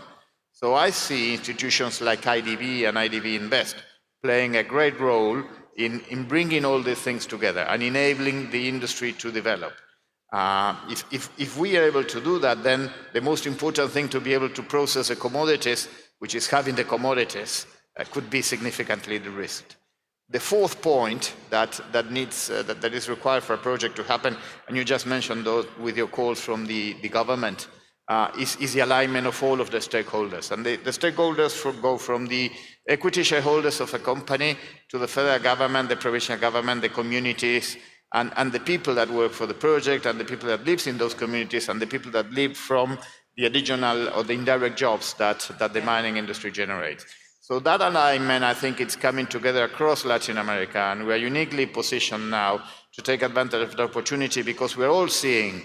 So I see institutions like IDB and IDB Invest playing a great role in bringing all these things together and enabling the industry to develop. If we are able to do that, then the most important thing to be able to process the commodities, which is having the commodities, could be significantly de-risked. The fourth point that is required for a project to happen, and you just mentioned those with your calls from the government, is the alignment of all of the stakeholders. And the stakeholders go from the equity shareholders of a company to the federal government, the provincial government, the communities, and the people that work for the project, and the people that live in those communities, and the people that live from the additional or the indirect jobs that the mining industry generates. So that alignment, I think it's coming together across Latin America, and we're uniquely positioned now to take advantage of the opportunity because we're all seeing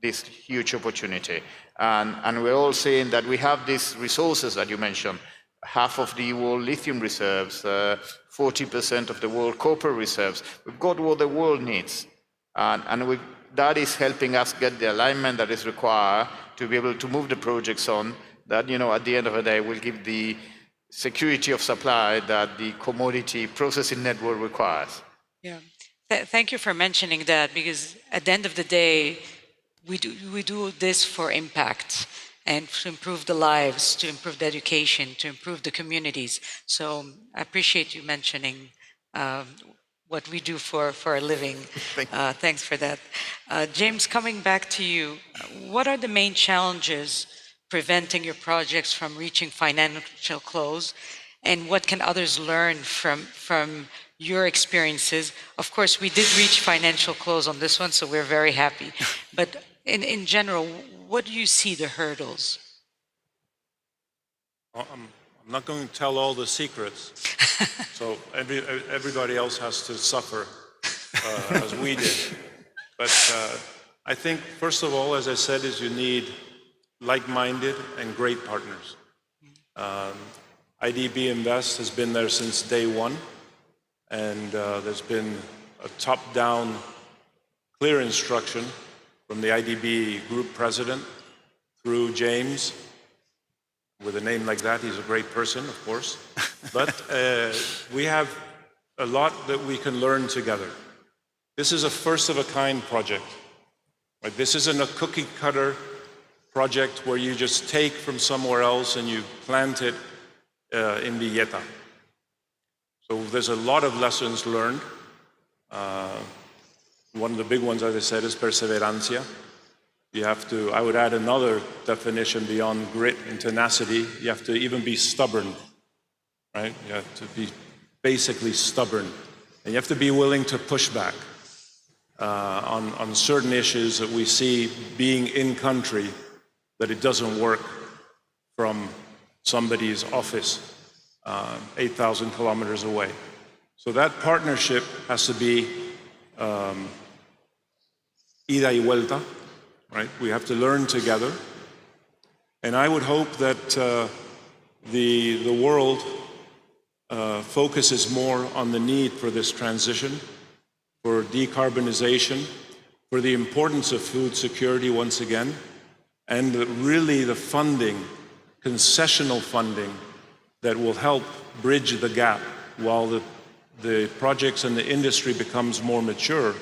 this huge opportunity. And we're all seeing that we have these resources that you mentioned, half of the world lithium reserves, 40% of the world copper reserves. We've got what the world needs. And that is helping us get the alignment that is required to be able to move the projects on that, at the end of the day, will give the security of supply that the commodity processing network requires. Yeah, thank you for mentioning that, because at the end of the day, we do this for impact and to improve the lives, to improve the education, to improve the communities. So I appreciate you mentioning what we do for a living. Thanks for that. James, coming back to you, what are the main challenges preventing your projects from reaching financial close, and what can others learn from your experiences? Of course, we did reach financial close on this one, so we're very happy. But in general, what do you see the hurdles? I'm not going to tell all the secrets, so everybody else has to suffer as we did. But I think, first of all, as I said, is you need like-minded and great partners. IDB Invest has been there since day one, and there's been a top-down clear instruction from the IDB Group President through James. With a name like that, he's a great person, of course. But we have a lot that we can learn together. This is a first-of-a-kind project. Right? This isn't a cookie-cutter project where you just take from somewhere else and you plant it in Villeta. So there's a lot of lessons learned. One of the big ones, as I said, is perseverancia. You have to, I would add another definition beyond grit and tenacity. You have to even be stubborn, right? You have to be basically stubborn. And you have to be willing to push back on certain issues that we see being in country, that it doesn't work from somebody's office 8,000 kilometers away. So that partnership has to be ida y vuelta, right? We have to learn together. And I would hope that the world focuses more on the need for this transition, for decarbonization, for the importance of food security once again, and really the funding, concessional funding, that will help bridge the gap while the projects and the industry becomes more mature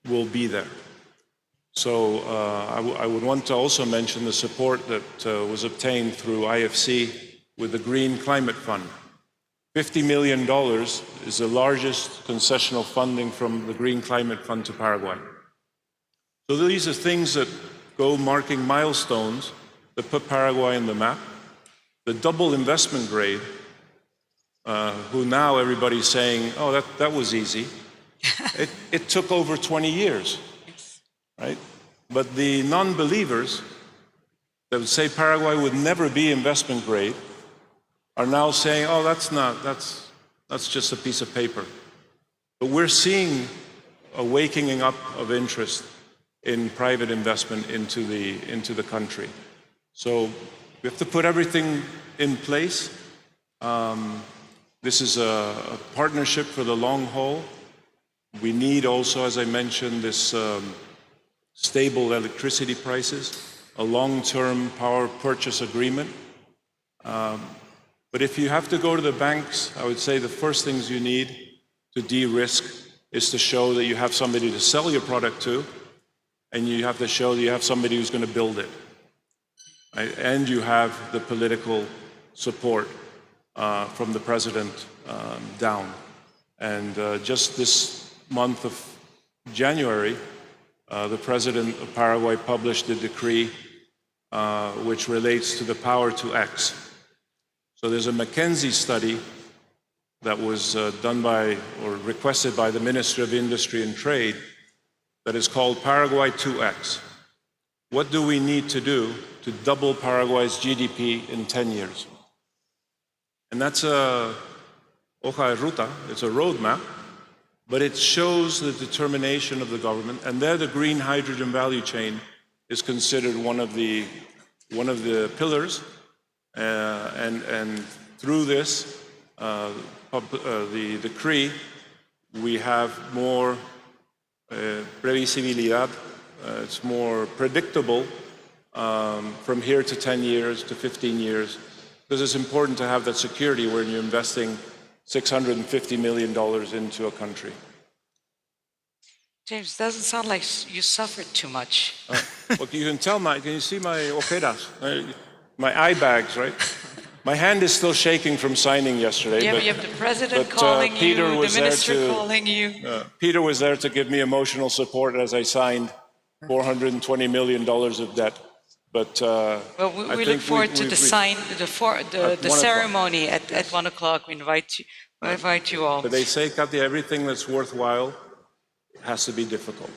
will be there. So I would want to also mention the support that was obtained through IFC with the Green Climate Fund. $50 million is the largest concessional funding from the Green Climate Fund to Paraguay. So these are things that go marking milestones that put Paraguay on the map. The double investment grade, who now everybody's saying, oh, that was easy. It took over 20 years, right? But the non-believers that would say Paraguay would never be investment grade are now saying, oh, that's just a piece of paper. But we're seeing a waking up of interest in private investment into the country. So we have to put everything in place. This is a partnership for the long haul. We need also, as I mentioned, this stable electricity prices, a long-term power purchase agreement. But if you have to go to the banks, I would say the first things you need to de-risk is to show that you have somebody to sell your product to, and you have to show that you have somebody who's going to build it. Right? And you have the political support from the president down. And just this month of January, the president of Paraguay published a decree which relates to the Power to X. So there's a McKinsey study that was done by or requested by the Ministry of Industry and Trade that is called Paraguay 2X. What do we need to do to double Paraguay's GDP in 10 years? And that's a hoja de ruta, it's a roadmap, but it shows the determination of the government. And there the green hydrogen value chain is considered one of the pillars. And through this, the decree, we have more previsibilidad. It's more predictable from here to 10 years to 15 years, because it's important to have that security when you're investing $650 million into a country. James, doesn't sound like you suffered too much. Well, you can tell can you see my ojeras? My eye bags, right? My hand is still shaking from signing yesterday. Yeah, but, you have the president but, calling Peter you, was the minister calling you. Peter was there to give me emotional support as I signed $420 million of debt. But well, we look forward to the ceremony at 1 o'clock. We invite you all. But they say, Kathy, everything that's worthwhile has to be difficult,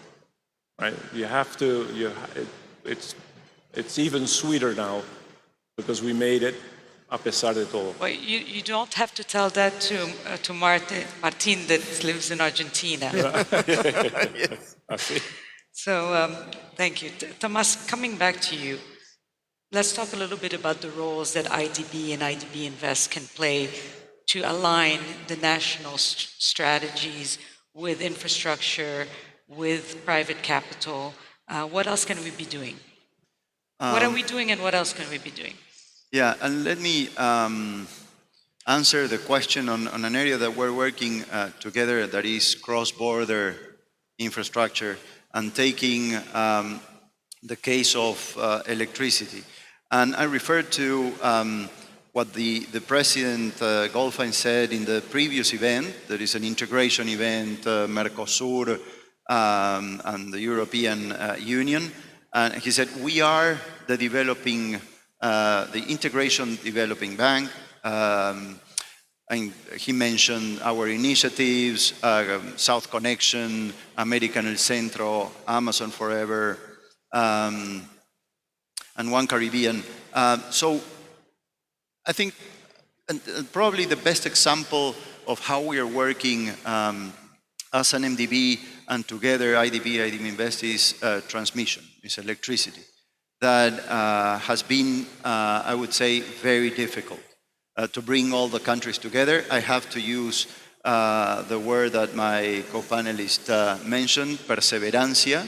right? You have to. It's even sweeter now because we made it a pesar de todo. Well, you don't have to tell that to Martin that lives in Argentina. Yes. I see. So thank you. Tomas, coming back to you, let's talk a little bit about the roles that IDB and IDB Invest can play to align the national strategies with infrastructure, with private capital. What else can we be doing? What are we doing and what else can we be doing? Yeah, and let me answer the question on an area that we're working together, that is cross-border infrastructure, and taking the case of electricity. And I refer to what the President Goldfein said in the previous event. There is an integration event, Mercosur and the European Union. And he said, we are the integration developing bank. And he mentioned our initiatives, South Connection, American El Centro, Amazon Forever, and One Caribbean. So I think probably the best example of how we are working as an MDB and together IDB Invest is transmission, is electricity. That has been, I would say, very difficult to bring all the countries together. I have to use the word that my co-panelist mentioned, perseverancia.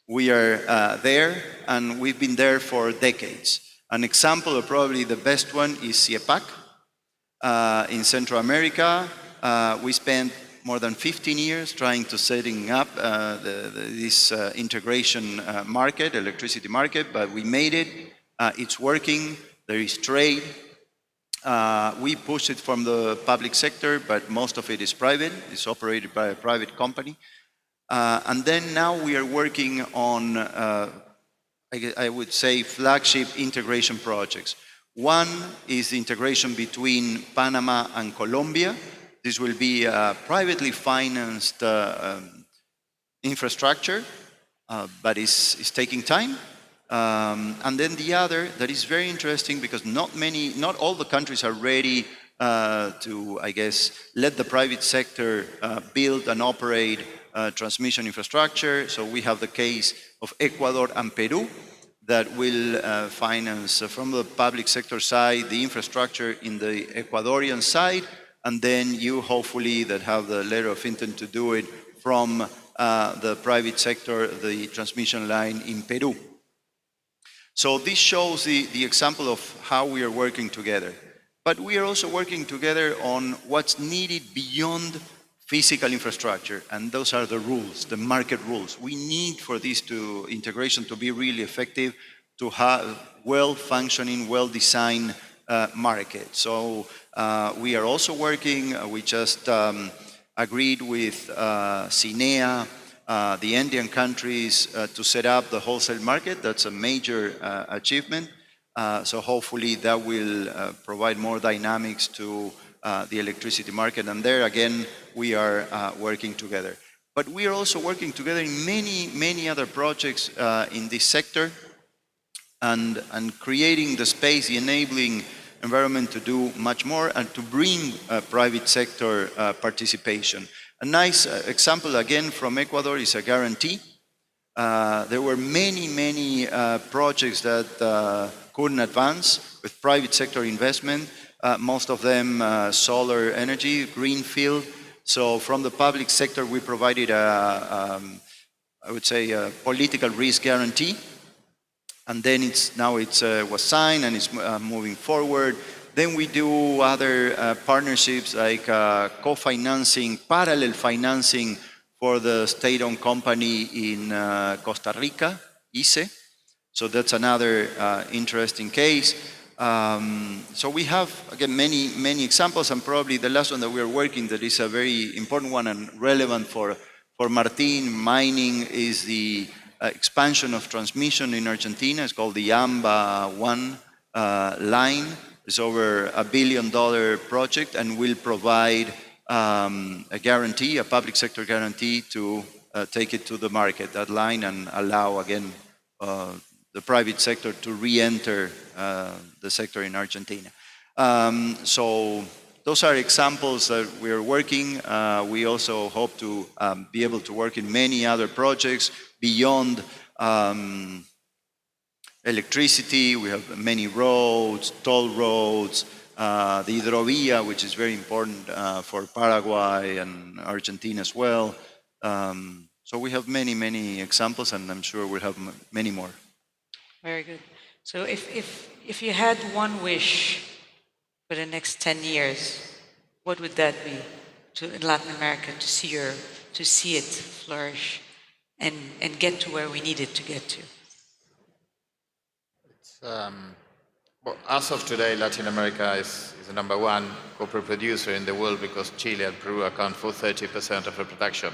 We are there, and we've been there for decades. An example, or probably the best one, is CIEPAC. In Central America, we spent more than 15 years trying to setting up this integration market, electricity market, but we made it. It's working. There is trade. We push it from the public sector, but most of it is private. It's operated by a private company. And then now we are working on, I would say, flagship integration projects. One is the integration between Panama and Colombia. This will be a privately financed infrastructure, but it's taking time. And then the other that is very interesting, because not all the countries are ready to, I guess, let the private sector build and operate transmission infrastructure. So we have the case of Ecuador and Peru that will finance from the public sector side the infrastructure in the Ecuadorian side, and then you hopefully that have the letter of intent to do it from the private sector, the transmission line in Peru. So this shows the example of how we are working together. But we are also working together on what's needed beyond physical infrastructure, and those are the rules, the market rules. We need for this integration to be really effective, to have well-functioning, well-designed market. So we are also working, we just agreed with CINEA, the Andean countries, to set up the wholesale market. That's a major achievement. So hopefully that will provide more dynamics to the electricity market. And there again, we are working together. But we are also working together in many other projects in this sector, and creating the space, the enabling environment to do much more and to bring private sector participation. A nice example again from Ecuador is a guarantee. There were many projects that couldn't advance with private sector investment, most of them solar energy, greenfield. So from the public sector, we provided I would say a political risk guarantee. And then now it was signed and it's moving forward. Then we do other partnerships like co-financing, parallel financing for the state-owned company in Costa Rica, ICE. So that's another interesting case. So we have, again, many examples, and probably the last one that we are working that is a very important one and relevant for Martin mining is the expansion of transmission in Argentina. It's called the AMBA 1 line. It's over $1 billion project and will provide a guarantee, a public sector guarantee to take it to the market, that line, and allow, again, the private sector to re-enter the sector in Argentina. So those are examples that we are working. We also hope to be able to work in many other projects beyond electricity. We have many roads, toll roads, the hidrovia, which is very important for Paraguay and Argentina as well. So we have many examples, and I'm sure we'll have many more. Very good. So if you had one wish for the next 10 years, what would that be in Latin America to see it flourish and get to where we need it to get to? Well, as of today, Latin America is the number one copper producer in the world because Chile and Peru account for 30% of the production.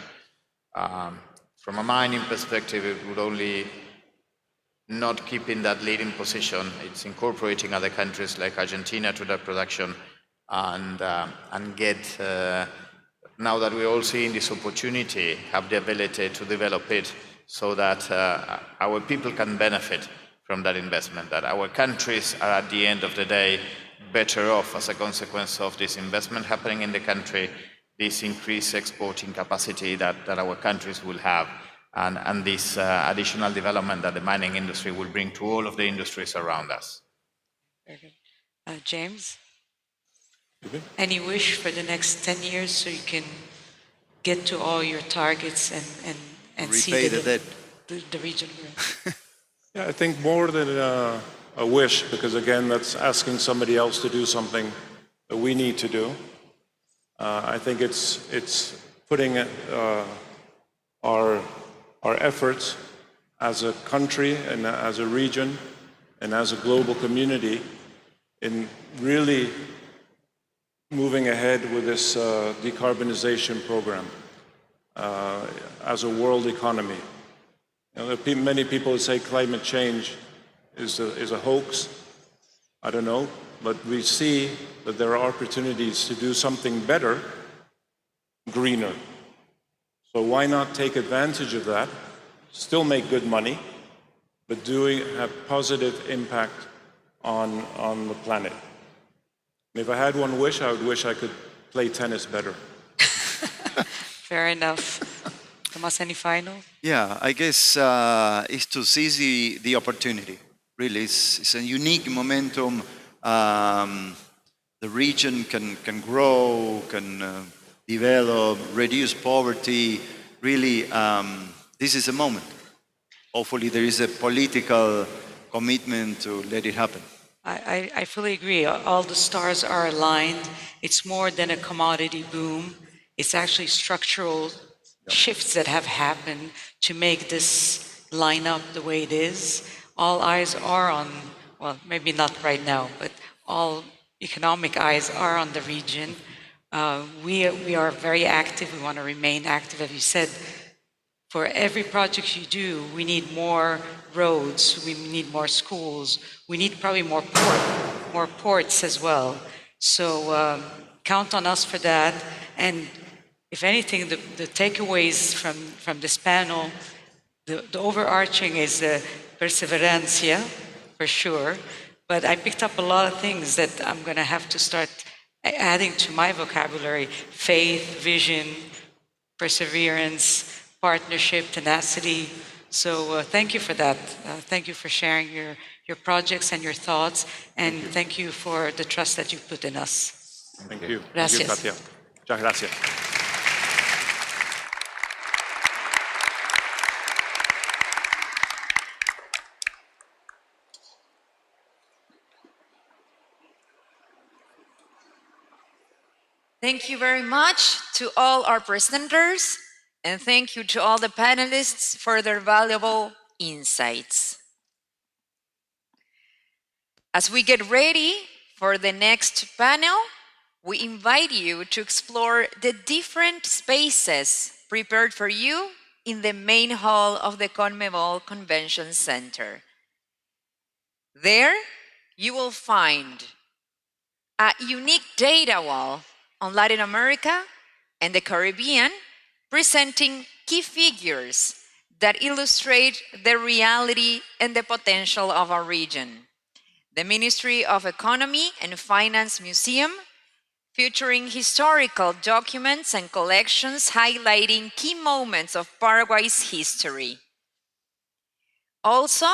From a mining perspective, it would only not keep in that leading position. It's incorporating other countries like Argentina to that production and get, now that we're all seeing this opportunity, have the ability to develop it so that our people can benefit from that investment, that our countries are at the end of the day better off as a consequence of this investment happening in the country, this increased exporting capacity that our countries will have, and this additional development that the mining industry will bring to all of the industries around us. Very good. James? Any wish for the next 10 years so you can get to all your targets and see the region grow? Yeah, I think more than a wish, because again, that's asking somebody else to do something that we need to do. I think it's putting our efforts as a country and as a region and as a global community in really moving ahead with this decarbonization program as a world economy. You know, there are many people who say climate change is a hoax. I don't know, but we see that there are opportunities to do something better, greener. So why not take advantage of that, still make good money, but have positive impact on the planet. And if I had one wish, I would wish I could play tennis better. Fair enough. Tomas, any final? Yeah, I guess is to seize the opportunity. Really, it's a unique momentum. The region can grow, can develop, reduce poverty. Really, this is a moment. Hopefully there is a political commitment to let it happen. I fully agree. All the stars are aligned. It's more than a commodity boom. It's actually structural shifts that have happened to make this line up the way it is. All eyes are on, well, maybe not right now, but all economic eyes are on the region. We are very active. We want to remain active. As you said, for every project you do, we need more roads, we need more schools, we need probably more ports as well. So count on us for that. And if anything, the takeaways from this panel, the overarching is the perseverancia, for sure. But I picked up a lot of things that I'm going to have to start adding to my vocabulary: faith, vision, perseverance, partnership, tenacity. So thank you for that. Thank you for sharing your projects and your thoughts. And thank you for the trust that you've put in us. Thank you. Gracias. Thank you, Katia. Muchas gracias. Thank you very much to all our presenters, and thank you to all the panelists for their valuable insights. As we get ready for the next panel, we invite you to explore the different spaces prepared for you in the main hall of the CONMEBOL Convention Center. There, you will find a unique data wall on Latin America and the Caribbean, presenting key figures that illustrate the reality and the potential of our region. The Ministry of Economy and Finance Museum, featuring historical documents and collections highlighting key moments of Paraguay's history. Also,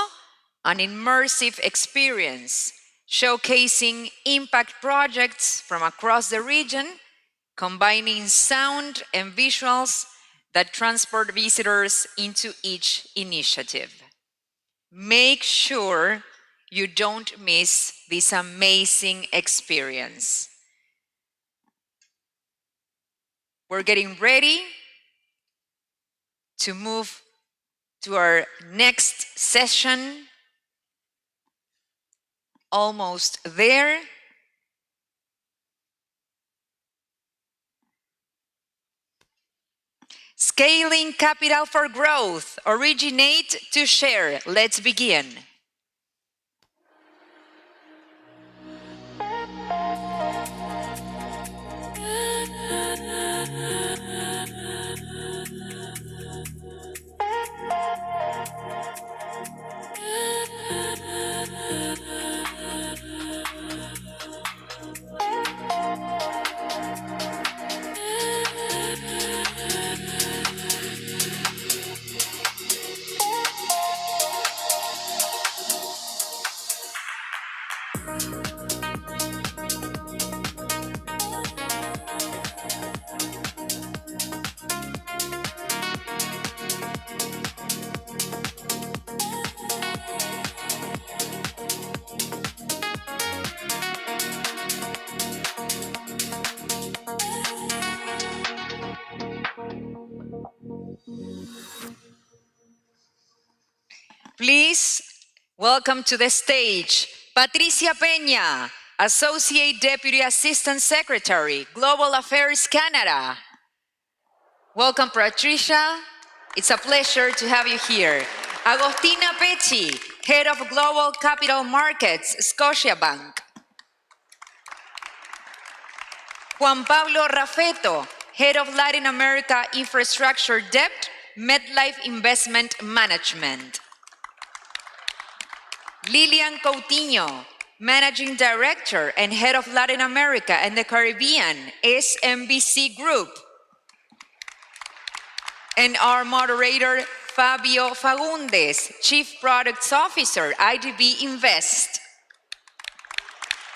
an immersive experience showcasing impact projects from across the region, combining sound and visuals that transport visitors into each initiative. Make sure you don't miss this amazing experience. We're getting ready to move to our next session. Almost there. Scaling capital for growth. Originate to share. Let's begin. Please welcome to the stage Patricia Peña, Associate Deputy Assistant Secretary, Global Affairs Canada. Welcome, Patricia. It's a pleasure to have you here. Agostina Pecci, Head of Global Capital Markets, Scotiabank. Juan Pablo Raffetto, Head of Latin America Infrastructure Debt, MetLife Investment Management. Lilian Coutinho, Managing Director and Head of Latin America and the Caribbean, SMBC Group. And our moderator, Fabio Fagundes, Chief Products Officer, IDB Invest.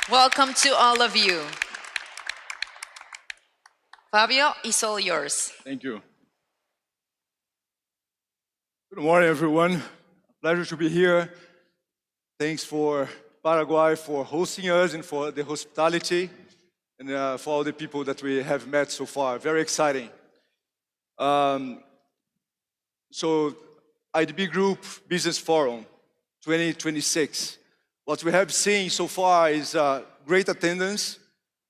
Welcome to all of you. Fabio, it's all yours. Thank you. Good morning, everyone. Pleasure to be here. Thanks for Paraguay for hosting us and for the hospitality and for all the people that we have met so far. Very exciting. So IDB Group Business Forum 2026. What we have seen so far is great attendance.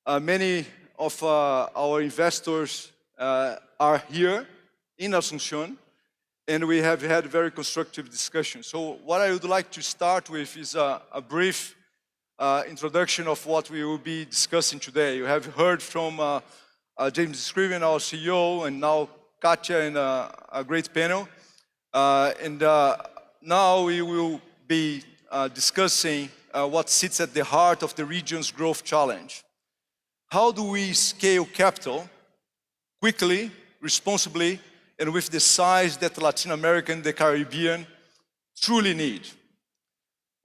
Many of our investors are here in Asunción, and we have had very constructive discussions. So what I would like to start with is a brief introduction of what we will be discussing today. You have heard from James Scriven, our CEO, and now Katia in a great panel. Now we will be discussing what sits at the heart of the region's growth challenge. How do we scale capital quickly, responsibly, and with the size that Latin America and the Caribbean truly need?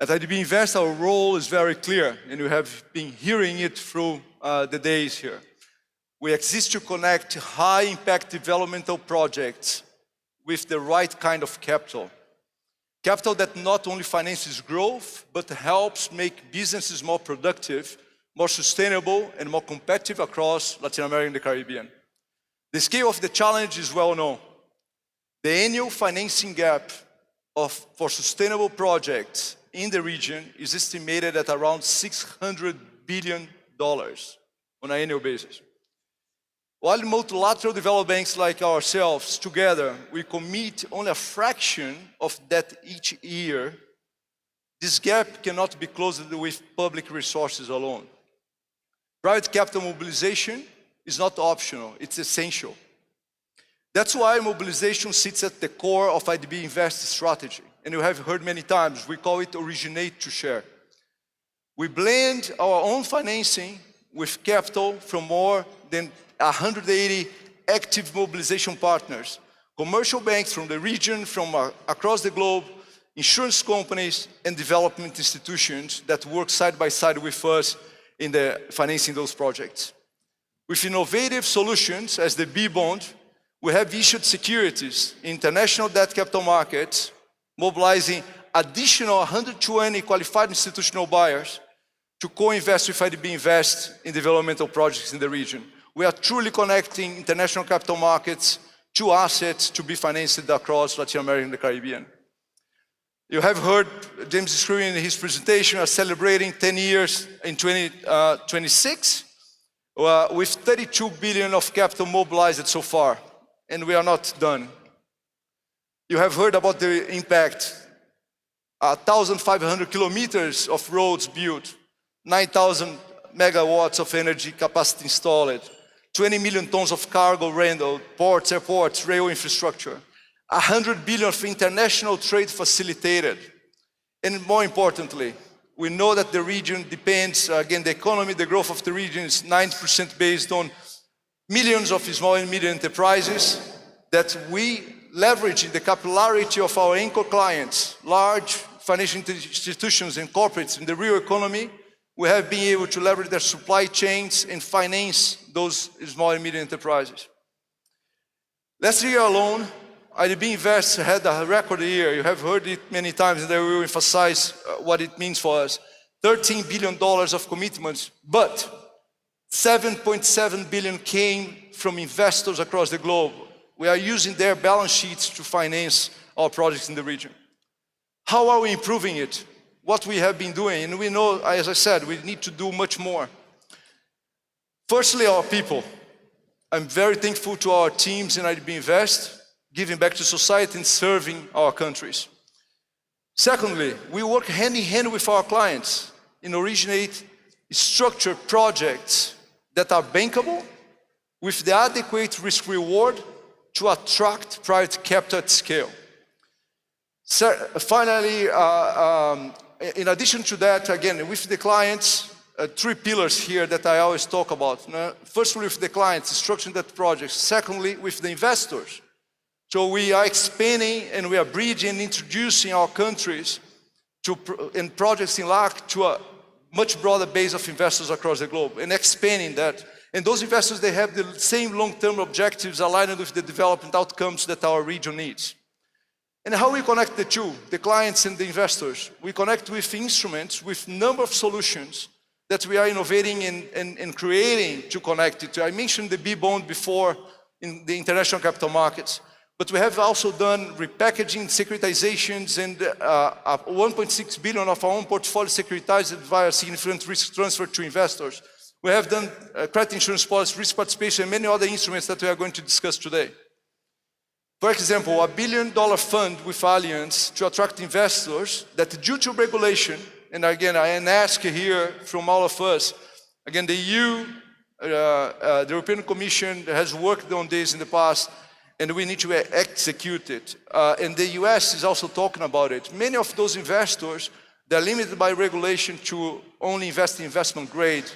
At IDB Invest, our role is very clear, and you have been hearing it through the days here. We exist to connect high-impact developmental projects with the right kind of capital. Capital that not only finances growth, but helps make businesses more productive, more sustainable, and more competitive across Latin America and the Caribbean. The scale of the challenge is well known. The annual financing gap for sustainable projects in the region is estimated at around $600 billion on an annual basis. While multilateral developed banks like ourselves together, we commit only a fraction of that each year, this gap cannot be closed with public resources alone. Private capital mobilization is not optional, it's essential. That's why mobilization sits at the core of IDB Invest strategy. And you have heard many times, we call it originate to share. We blend our own financing with capital from more than 180 active mobilization partners, commercial banks from the region, from across the globe, insurance companies, and development institutions that work side by side with us in the financing those projects. With innovative solutions as the B bond, we have issued securities in international debt capital markets, mobilizing additional 120 qualified institutional buyers to co-invest with IDB Invest in developmental projects in the region. We are truly connecting international capital markets to assets to be financed across Latin America and the Caribbean. You have heard James Screw in his presentation are celebrating 10 years in 2026 with 32 billion of capital mobilized so far, and we are not done. You have heard about the impact, 1,500 kilometers of roads built, 9,000 megawatts of energy capacity installed, 20 million tons of cargo handled, ports, airports, rail infrastructure, 100 billion of international trade facilitated. And more importantly, we know that the region depends, again, the economy, the growth of the region is 90% based on millions of small and medium enterprises that we leverage the capillarity of our anchor clients, large financial institutions and corporates in the real economy. We have been able to leverage their supply chains and finance those small and medium enterprises. Last year alone, IDB Invest had a record year. You have heard it many times, and I will emphasize what it means for us. $13 billion of commitments, but 7.7 billion came from investors across the globe. We are using their balance sheets to finance our projects in the region. How are we improving it? What we have been doing, and we know, as I said, we need to do much more. Firstly, our people. I'm very thankful to our teams in IDB Invest, giving back to society and serving our countries. Secondly, we work hand in hand with our clients and originate structured projects that are bankable with the adequate risk reward to attract private capital at scale. Finally, in addition to that, again, with the clients, three pillars here that I always talk about. Firstly, with the clients, structuring that project. Secondly, with the investors. So we are expanding and we are bridging and introducing our countries and projects in LAC to a much broader base of investors across the globe and expanding that. And those investors, they have the same long-term objectives aligned with the development outcomes that our region needs. And how we connect the two, the clients and the investors? We connect with instruments, with number of solutions that we are innovating and creating to connect it. I mentioned the B bond before in the international capital markets, but we have also done repackaging, securitizations, and 1.6 billion of our own portfolio securitized via significant risk transfer to investors. We have done credit insurance policy, risk participation, and many other instruments that we are going to discuss today. For example, a $1 billion fund with Allianz to attract investors that due to regulation, and again, I ask here from all of us, again, the EU, the European Commission has worked on this in the past, and we need to execute it. And the US is also talking about it. Many of those investors, they're limited by regulation to only invest in investment grade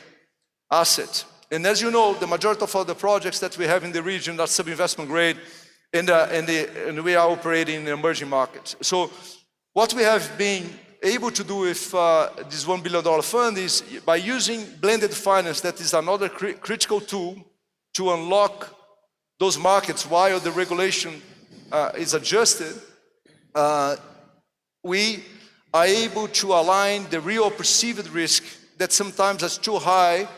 assets. And as you know, the majority of all the projects that we have in the region are sub-investment grade, and we are operating in the emerging markets. So what we have been able to do with this $1 billion fund is by using blended finance, that is another critical tool to unlock those markets while the regulation is adjusted, we are able to align the real perceived risk that sometimes is too high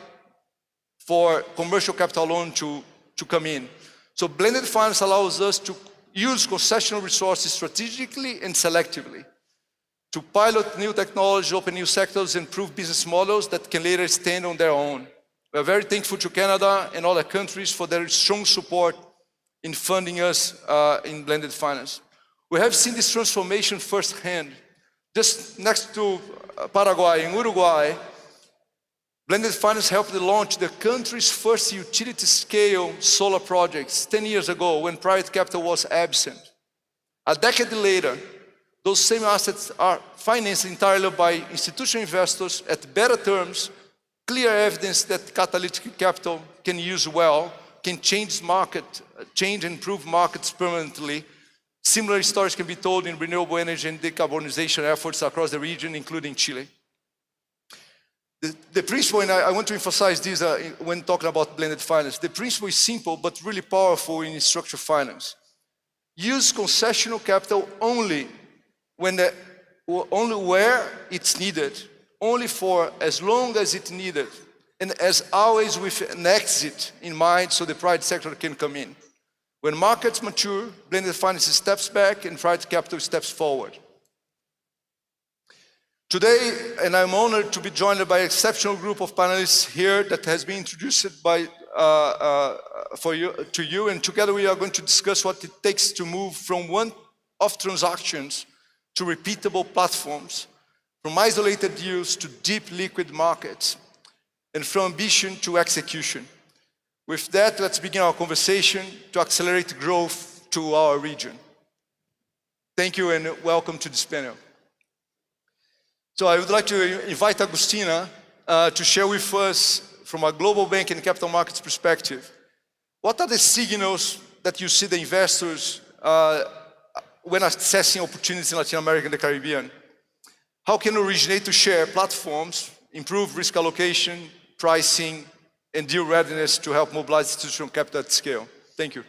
for commercial capital loan to come in. So blended finance allows us to use concessional resources strategically and selectively. to pilot new technology, open new sectors, and prove business models that can later stand on their own. We are very thankful to Canada and other countries for their strong support in funding us in blended finance. We have seen this transformation firsthand. Just next to Paraguay, in Uruguay, blended finance helped launch the country's first utility-scale solar projects 10 years ago when private capital was absent. A decade later, those same assets are financed entirely by institutional investors at better terms, clear evidence that catalytic capital can use well, can change and improve markets permanently. Similar stories can be told in renewable energy and decarbonization efforts across the region, including Chile. The principle, and I want to emphasize this when talking about blended finance, the principle is simple but really powerful in structured finance. Use concessional capital only where it's needed, only for as long as it's needed, and as always with an exit in mind so the private sector can come in. When markets mature, blended finance steps back and private capital steps forward. Today, and I'm honored to be joined by an exceptional group of panelists here that has been introduced to you, and together we are going to discuss what it takes to move from one-off transactions to repeatable platforms, from isolated deals to deep liquid markets, and from ambition to execution. With that, let's begin our conversation to accelerate growth to our region. Thank you and welcome to this panel. So I would like to invite Agustina to share with us, from a global bank and capital markets perspective, what are the signals that you see the investors when assessing opportunities in Latin America and the Caribbean? How can originators share platforms, improve risk allocation, pricing, and deal readiness to help mobilize institutional capital at scale? Thank you.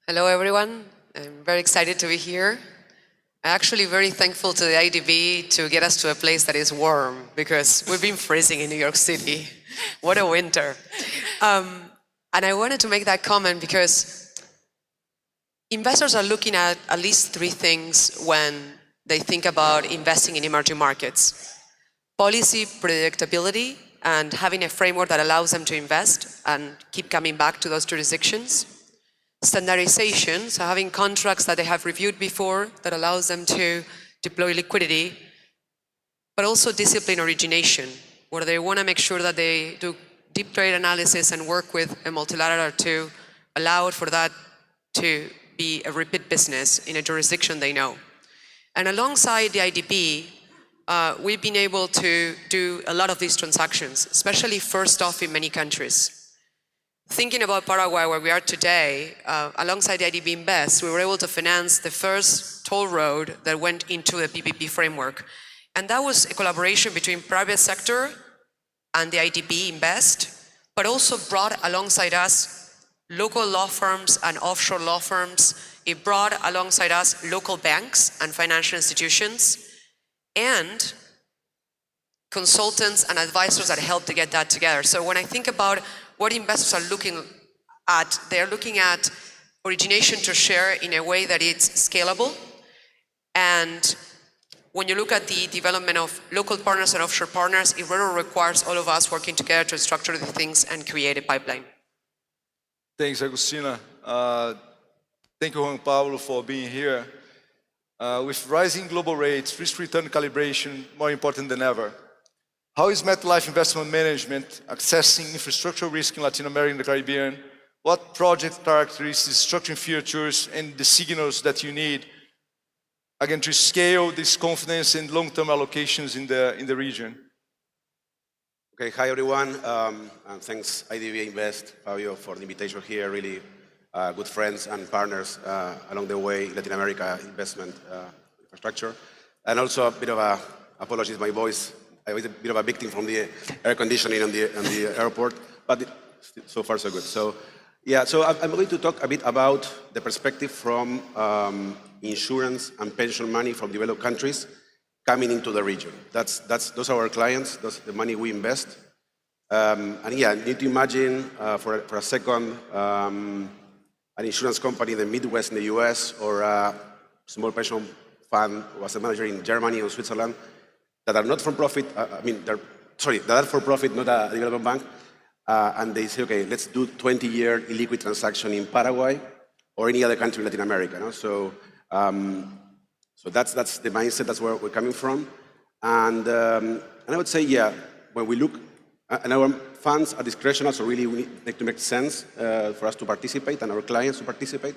Hello, everyone. I'm very excited to be here. I'm actually very thankful to the IDB to get us to a place that is warm, because we've been freezing in New York City. What a winter. And I wanted to make that comment because investors are looking at least three things when they think about investing in emerging markets. Policy predictability and having a framework that allows them to invest and keep coming back to those jurisdictions. Standardization, so having contracts that they have reviewed before that allows them to deploy liquidity, but also discipline origination, where they want to make sure that they do deep trade analysis and work with a multilateral to allow for that to be a repeat business in a jurisdiction they know. And alongside the IDB, we've been able to do a lot of these transactions, especially first off in many countries. Thinking about Paraguay, where we are today, alongside the IDB Invest, we were able to finance the first toll road that went into the PPP framework. And that was a collaboration between private sector and the IDB Invest, but also brought alongside us local law firms and offshore law firms. It brought alongside us local banks and financial institutions and consultants and advisors that helped to get that together. So when I think about what investors are looking at, they're looking at origination to share in a way that it's scalable. And when you look at the development of local partners and offshore partners, it really requires all of us working together to structure the things and create a pipeline. Thanks, Agustina. Thank you, Juan Pablo, for being here. With rising global rates, risk-return calibration more important than ever. How is MetLife Investment Management accessing infrastructure risk in Latin America and the Caribbean? What project characteristics, structuring features, and the signals that you need, again, to scale this confidence and long-term allocations in the region? Okay, hi everyone, and thanks IDB Invest, Fabio, for the invitation here. Really good friends and partners along the way in Latin America investment infrastructure. And also a bit of a, apologies, my voice, I was a bit of a victim from the air conditioning on the airport, but so far so good. So yeah, so I'm going to talk a bit about the perspective from insurance and pension money from developed countries coming into the region. Those are our clients, that's the money we invest. And yeah, you need to imagine for a second an insurance company in the Midwest in the US or a small pension fund was a manager in Germany or Switzerland that are not for profit. That are for profit, not a development bank. And they say, okay, let's do 20-year illiquid transaction in Paraguay or any other country in Latin America. No? So that's the mindset. That's where we're coming from. And I would say, yeah, when we look, and our funds are discretionary, so really we need to make sense for us to participate and our clients to participate.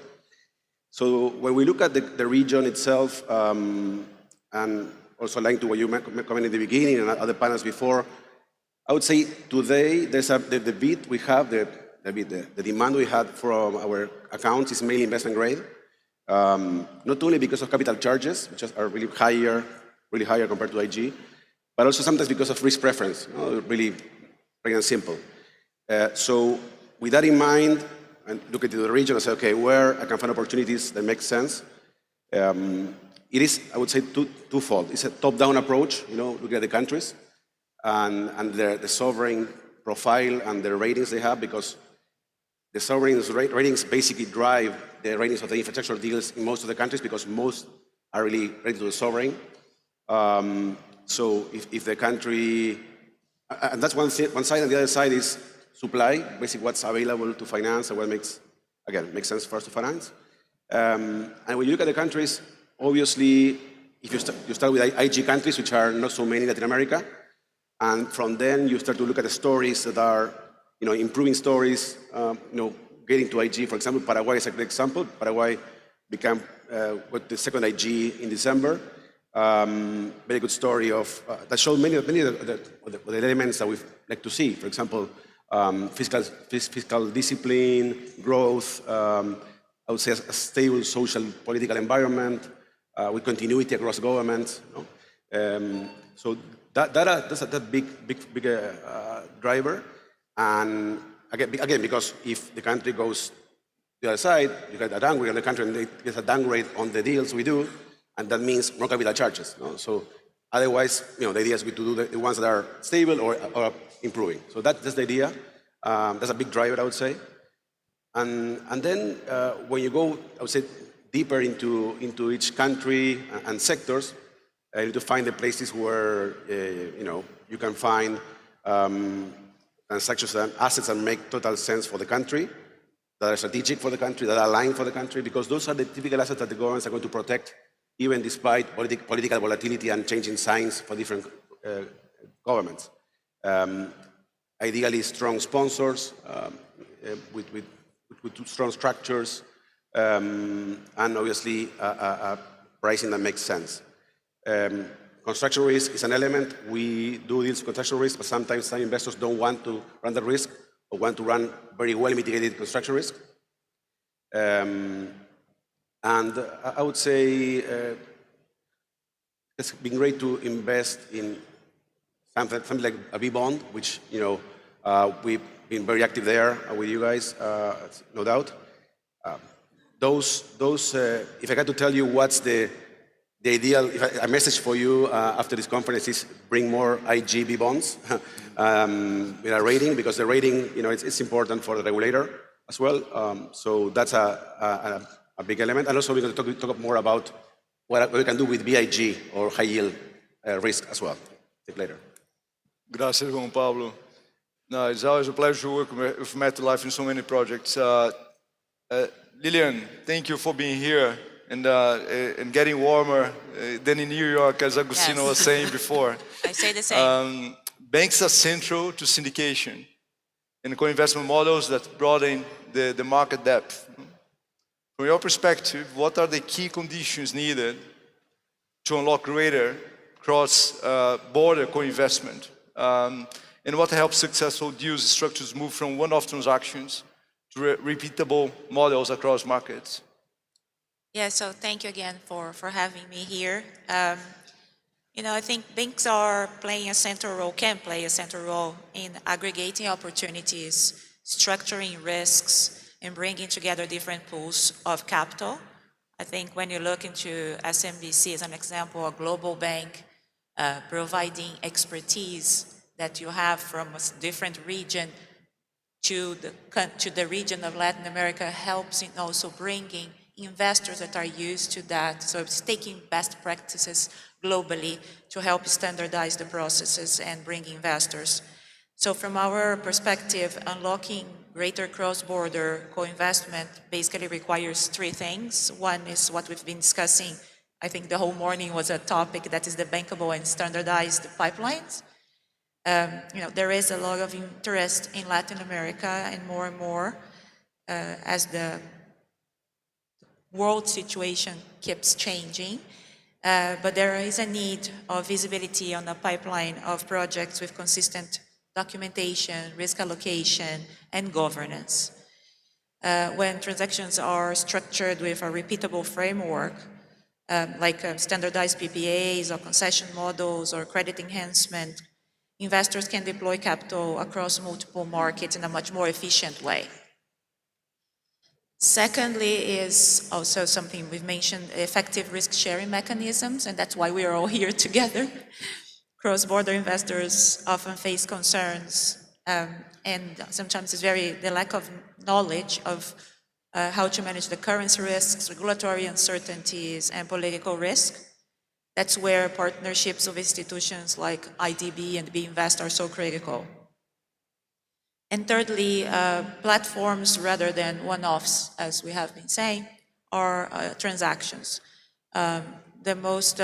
So when we look at the region itself, and also aligned to what you commented in the beginning and other panels before, I would say today there's the bid we have, the demand we had from our accounts is mainly investment grade. Not only because of capital charges, which are really higher compared to IG, but also sometimes because of risk preference, really plain and simple. So with that in mind, and look into the region and say, okay, where I can find opportunities that make sense. It is, I would say, twofold. It's a top-down approach, looking at the countries and the sovereign profile and the ratings they have, because the sovereign ratings basically drive the ratings of the infrastructure deals in most of the countries, because most are really rated to the sovereign. So if the country, and that's one side, and the other side is supply, basically what's available to finance and what makes sense for us to finance. And when you look at the countries, obviously, if you start with IG countries, which are not so many in Latin America, and from then you start to look at the stories that are, improving stories, getting to IG. For example, Paraguay is a great example. Paraguay became the second IG in December. Very good story that showed many of the elements that we like to see. For example, fiscal discipline, growth. I would say a stable social political environment with continuity across governments. So that's a big driver. And again, because if the country goes the other side, you get a downgrade on the country, and it gets a downgrade on the deals we do, and that means more capital charges. So otherwise, the idea is to do the ones that are stable or improving. So that's the idea. That's a big driver, I would say. And then when you go, I would say, deeper into each country and sectors, you need to find the places where you can find transactions and assets that make total sense for the country, that are strategic for the country, that are aligned for the country, because those are the typical assets that the governments are going to protect, even despite political volatility and changing signs for different governments. Ideally, strong sponsors with strong structures, and obviously pricing that makes sense. Construction risk is an element. We do deals with construction risk, but sometimes some investors don't want to run the risk or want to run very well mitigated construction risk. And I would say it's been great to invest in something like a B bond, which we've been very active there with you guys, no doubt. If I had to tell you what's the ideal, a message for you after this conference is bring more IGB bonds with a rating, because the rating, it's important for the regulator as well. So that's a big element. And also we're going to talk more about what we can do with BIG or high yield risk as well. Take later. Gracias, Juan Pablo. No, it's always a pleasure to work with MetLife in so many projects. Lillian, thank you for being here and getting warmer than in New York, as Agustino was saying before. I say the same. Banks are central to syndication and co-investment models that broaden the market depth. From your perspective, what are the key conditions needed to unlock greater cross-border co-investment? And what helps successful deals structures move from one-off transactions to repeatable models across markets? Yeah, so thank you again for having me here. I think banks are playing a central role, can play a central role in aggregating opportunities, structuring risks, and bringing together different pools of capital. I think when you look into SMBC as an example, a global bank providing expertise that you have from a different region to the region of Latin America helps in also bringing investors that are used to that. So it's taking best practices globally to help standardize the processes and bring investors. So from our perspective, unlocking greater cross-border co-investment basically requires three things. One is what we've been discussing. I think the whole morning was a topic that is the bankable and standardized pipelines. There is a lot of interest in Latin America and more as the world situation keeps changing. But there is a need of visibility on the pipeline of projects with consistent documentation, risk allocation, and governance. When transactions are structured with a repeatable framework, like standardized PPAs or concession models or credit enhancement, investors can deploy capital across multiple markets in a much more efficient way. Secondly is also something we've mentioned, effective risk-sharing mechanisms, and that's why we are all here together. Cross-border investors often face concerns, and sometimes it's the lack of knowledge of how to manage the currency risks, regulatory uncertainties, and political risk. That's where partnerships of institutions like IDB and IDB Invest are so critical. And thirdly, platforms rather than one-offs, as we have been saying, are transactions. The most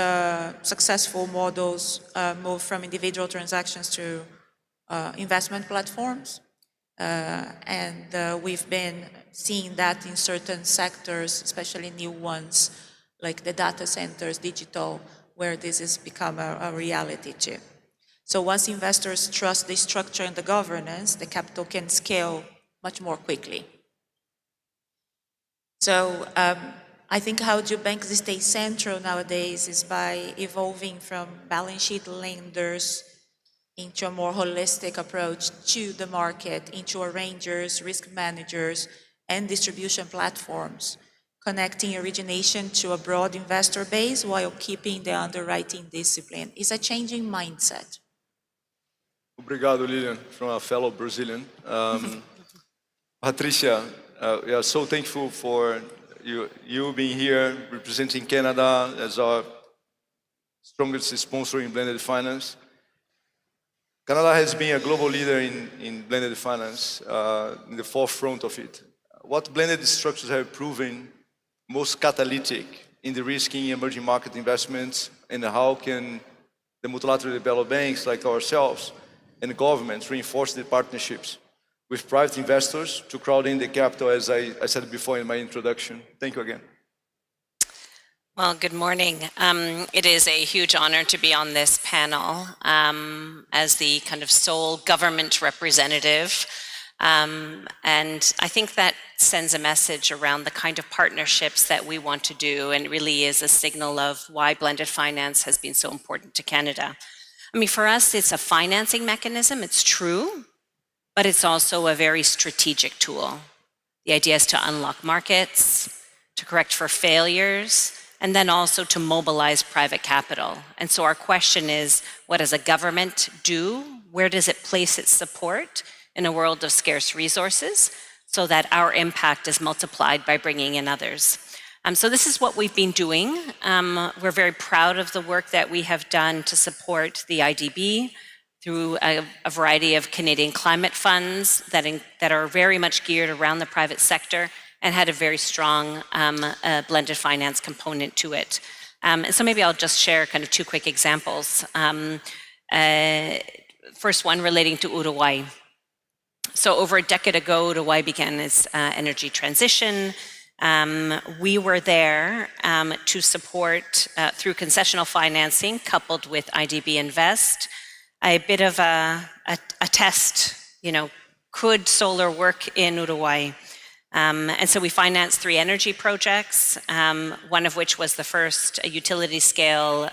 successful models move from individual transactions to investment platforms. And we've been seeing that in certain sectors, especially new ones, like the data centers, digital, where this has become a reality too. So once investors trust the structure and the governance, the capital can scale much more quickly. So I think how do banks stay central nowadays is by evolving from balance sheet lenders into a more holistic approach to the market, into arrangers, risk managers, and distribution platforms, connecting origination to a broad investor base while keeping the underwriting discipline. It's a changing mindset. Obrigado, Lilian, from a fellow Brazilian. Patricia, we are so thankful for you being here, representing Canada as our strongest sponsor in blended finance. Canada has been a global leader in blended finance, in the forefront of it. What blended structures have proven most catalytic in de-risking emerging market investments, and how can the multilateral developed banks like ourselves and governments reinforce the partnerships with private investors to crowd in the capital, as I said before in my introduction? Thank you again. Well, good morning. It is a huge honor to be on this panel as the kind of sole government representative. And I think that sends a message around the kind of partnerships that we want to do, and really is a signal of why blended finance has been so important to Canada. I mean, for us, it's a financing mechanism, it's true, but it's also a very strategic tool. The idea is to unlock markets, to correct for failures, and then also to mobilize private capital. And so our question is, what does a government do? Where does it place its support in a world of scarce resources so that our impact is multiplied by bringing in others? So this is what we've been doing. We're very proud of the work that we have done to support the IDB through a variety of Canadian climate funds that are very much geared around the private sector and had a very strong blended finance component to it. And so maybe I'll just share kind of two quick examples. First one relating to Uruguay. So over a decade ago, Uruguay began its energy transition. We were there to support through concessional financing coupled with IDB Invest, a bit of a test, could solar work in Uruguay? And so we financed 3 energy projects, one of which was the first utility scale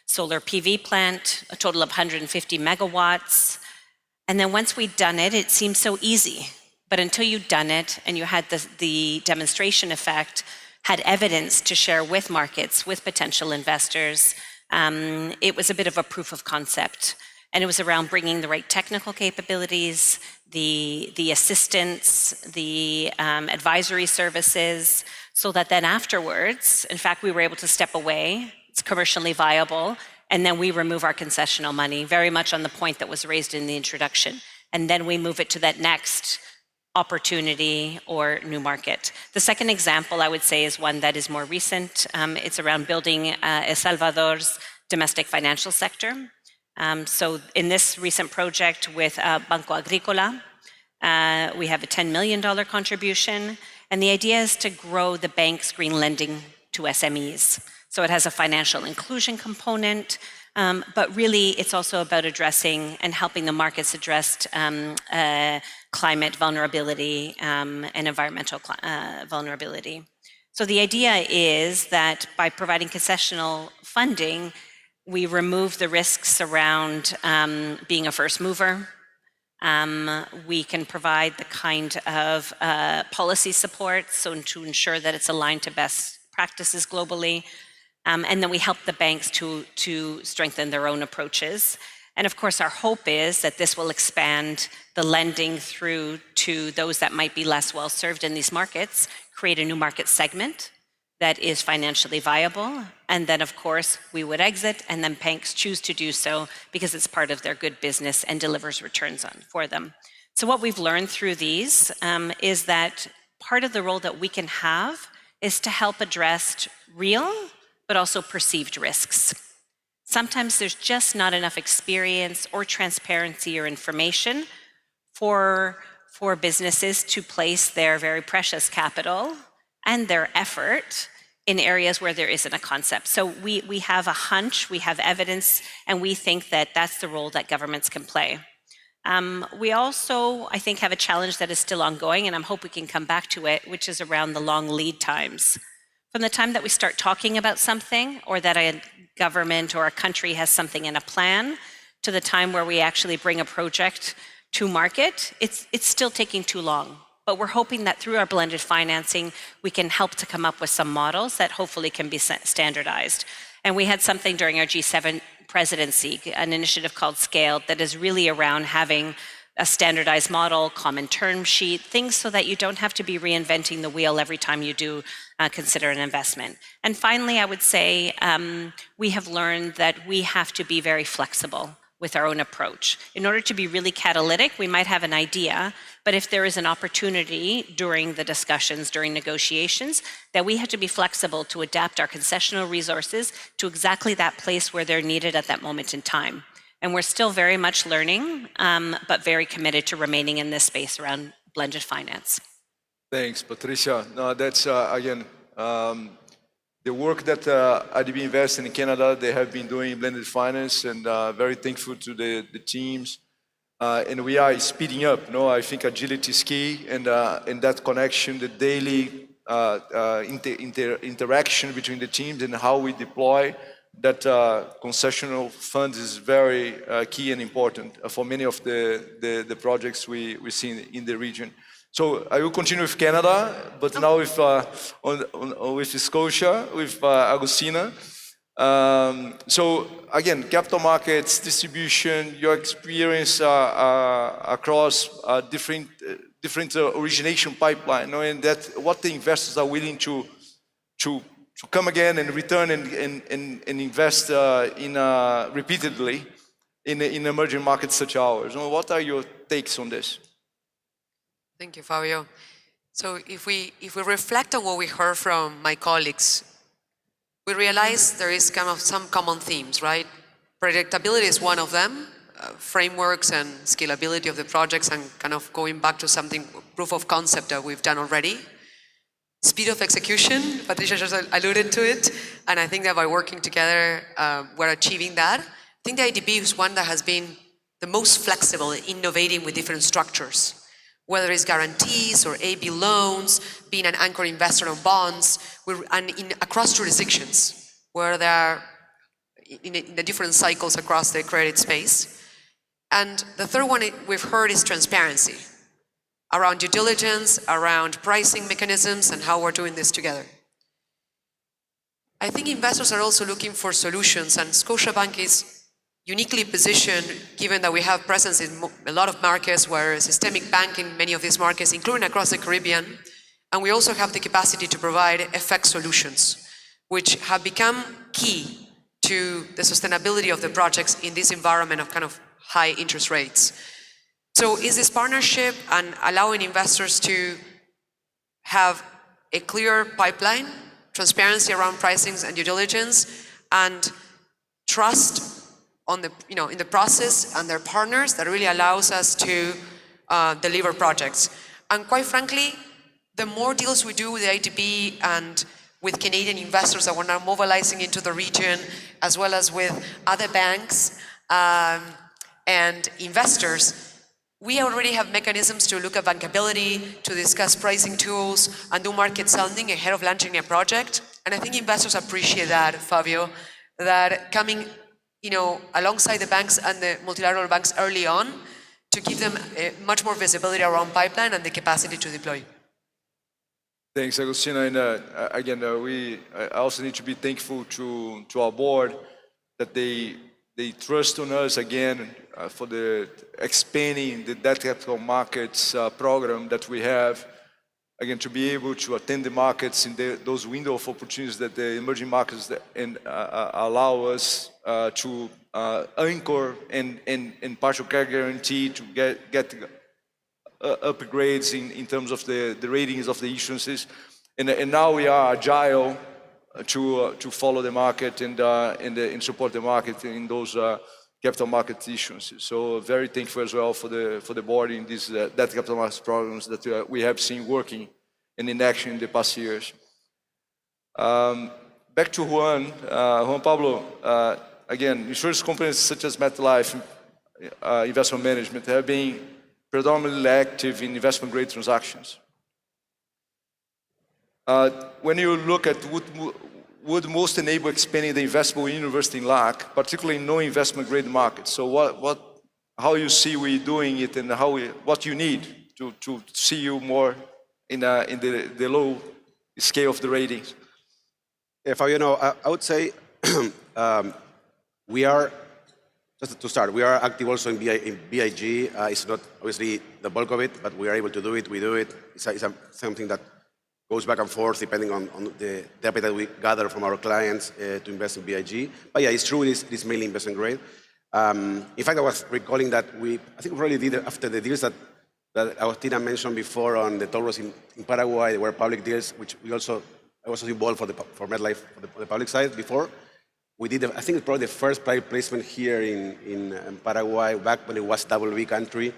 solar PV plant, a total of 150 megawatts. And then once we'd done it, it seemed so easy. But until you'd done it and you had the demonstration effect, had evidence to share with markets, with potential investors, it was a bit of a proof of concept. And it was around bringing the right technical capabilities, the assistance, the advisory services, so that then afterwards, in fact, we were able to step away, it's commercially viable, and then we remove our concessional money, very much on the point that was raised in the introduction. And then we move it to that next opportunity or new market. The second example, I would say, is one that is more recent. It's around building El Salvador's domestic financial sector. So in this recent project with Banco Agrícola, we have a $10 million contribution, and the idea is to grow the bank's green lending to SMEs. So it has a financial inclusion component, but really it's also about addressing and helping the markets address climate vulnerability and environmental vulnerability. So the idea is that by providing concessional funding, we remove the risks around being a first mover. We can provide the kind of policy support, so to ensure that it's aligned to best practices globally. And then we help the banks to strengthen their own approaches. And of course, our hope is that this will expand the lending through to those that might be less well served in these markets, create a new market segment that is financially viable. And then of course, we would exit, and then banks choose to do so because it's part of their good business and delivers returns for them. So what we've learned through these is that part of the role that we can have is to help address real, but also perceived risks. Sometimes there's just not enough experience or transparency or information for businesses to place their very precious capital and their effort in areas where there isn't a concept. So we have a hunch, we have evidence, and we think that that's the role that governments can play. We also, I think, have a challenge that is still ongoing, and I hope we can come back to it, which is around the long lead times. From the time that we start talking about something, or that a government or a country has something in a plan, to the time where we actually bring a project to market, it's still taking too long. But we're hoping that through our blended financing, we can help to come up with some models that hopefully can be standardized. And we had something during our G7 presidency, an initiative called Scaled, that is really around having a standardized model, common term sheet, things so that you don't have to be reinventing the wheel every time you do consider an investment. And finally, I would say we have learned that we have to be very flexible with our own approach. In order to be really catalytic, we might have an idea, but if there is an opportunity during the discussions, during negotiations, that we have to be flexible to adapt our concessional resources to exactly that place where they're needed at that moment in time. And we're still very much learning, but very committed to remaining in this space around blended finance. Thanks, Patricia. No, that's, again, the work that IDB Invest in Canada, they have been doing blended finance, and very thankful to the teams. And we are speeding up. No, I think agility is key, and that connection, the daily interaction between the teams and how we deploy that concessional fund is very key and important for many of the projects we see in the region. So I will continue with Canada, but now with Scotia, with Agustina. So again, capital markets, distribution, your experience across different origination pipeline, knowing that what the investors are willing to come again and return and invest repeatedly in emerging markets such as ours. What are your takes on this? Thank you, Fabio. So if we reflect on what we heard from my colleagues, we realize there is kind of some common themes, right? Predictability is one of them, frameworks and scalability of the projects, and kind of going back to something, proof of concept that we've done already. Speed of execution, Patricia just alluded to it, and I think that by working together, we're achieving that. I think the IDB is one that has been the most flexible in innovating with different structures, whether it's guarantees or AB loans, being an anchor investor on bonds, and across jurisdictions, where there are in the different cycles across the credit space. And the third one we've heard is transparency, around due diligence, around pricing mechanisms, and how we're doing this together. I think investors are also looking for solutions, and Scotiabank is uniquely positioned, given that we have presence in a lot of markets where systemic banking, many of these markets, including across the Caribbean, And we also have the capacity to provide FX solutions, which have become key to the sustainability of the projects in this environment of kind of high interest rates. So is this partnership and allowing investors to have a clear pipeline, transparency around pricings and due diligence, and trust on the, in the process and their partners that really allows us to deliver projects. And quite frankly, the more deals we do with the IDB and with Canadian investors that we're now mobilizing into the region, as well as with other banks and investors, we already have mechanisms to look at bankability, to discuss pricing tools, and do market sounding ahead of launching a project. And I think investors appreciate that, Fabio, that coming alongside the banks and the multilateral banks early on to give them much more visibility around pipeline and the capacity to deploy. Thanks, Agostina. And again, I also need to be thankful to our board that they trust on us again for the expanding the debt capital markets program that we have. Again, to be able to attend the markets in those window of opportunities that the emerging markets allow us to anchor and partial care guarantee to get upgrades in terms of the ratings of the issuances, and now we are agile to follow the market and support the market in those capital market issuances. So very thankful as well for the board in these debt capital markets programs that we have seen working and in action in the past years. Back to Juan Pablo. Again, insurance companies such as MetLife Investment Management have been predominantly active in investment-grade transactions. When you look at what would most enable expanding the investable universe in LAC, particularly in no-investment-grade markets, so how you see we doing it and what you need to see you more in the low scale of the ratings? Fabio, I would say we are. Just to start, we are active also in BIG. It's not obviously the bulk of it, but we are able to do it. We do it. It's something that goes back and forth depending on the data that we gather from our clients to invest in BIG. But yeah, it's true, it's mainly investment grade. In fact, I was recalling that I think we really did it after the deals that Agostina mentioned before on the toll roads in Paraguay. They were public deals, which I was also involved for MetLife for the public side before. We did, I think, probably the first private placement here in Paraguay back when it was BB country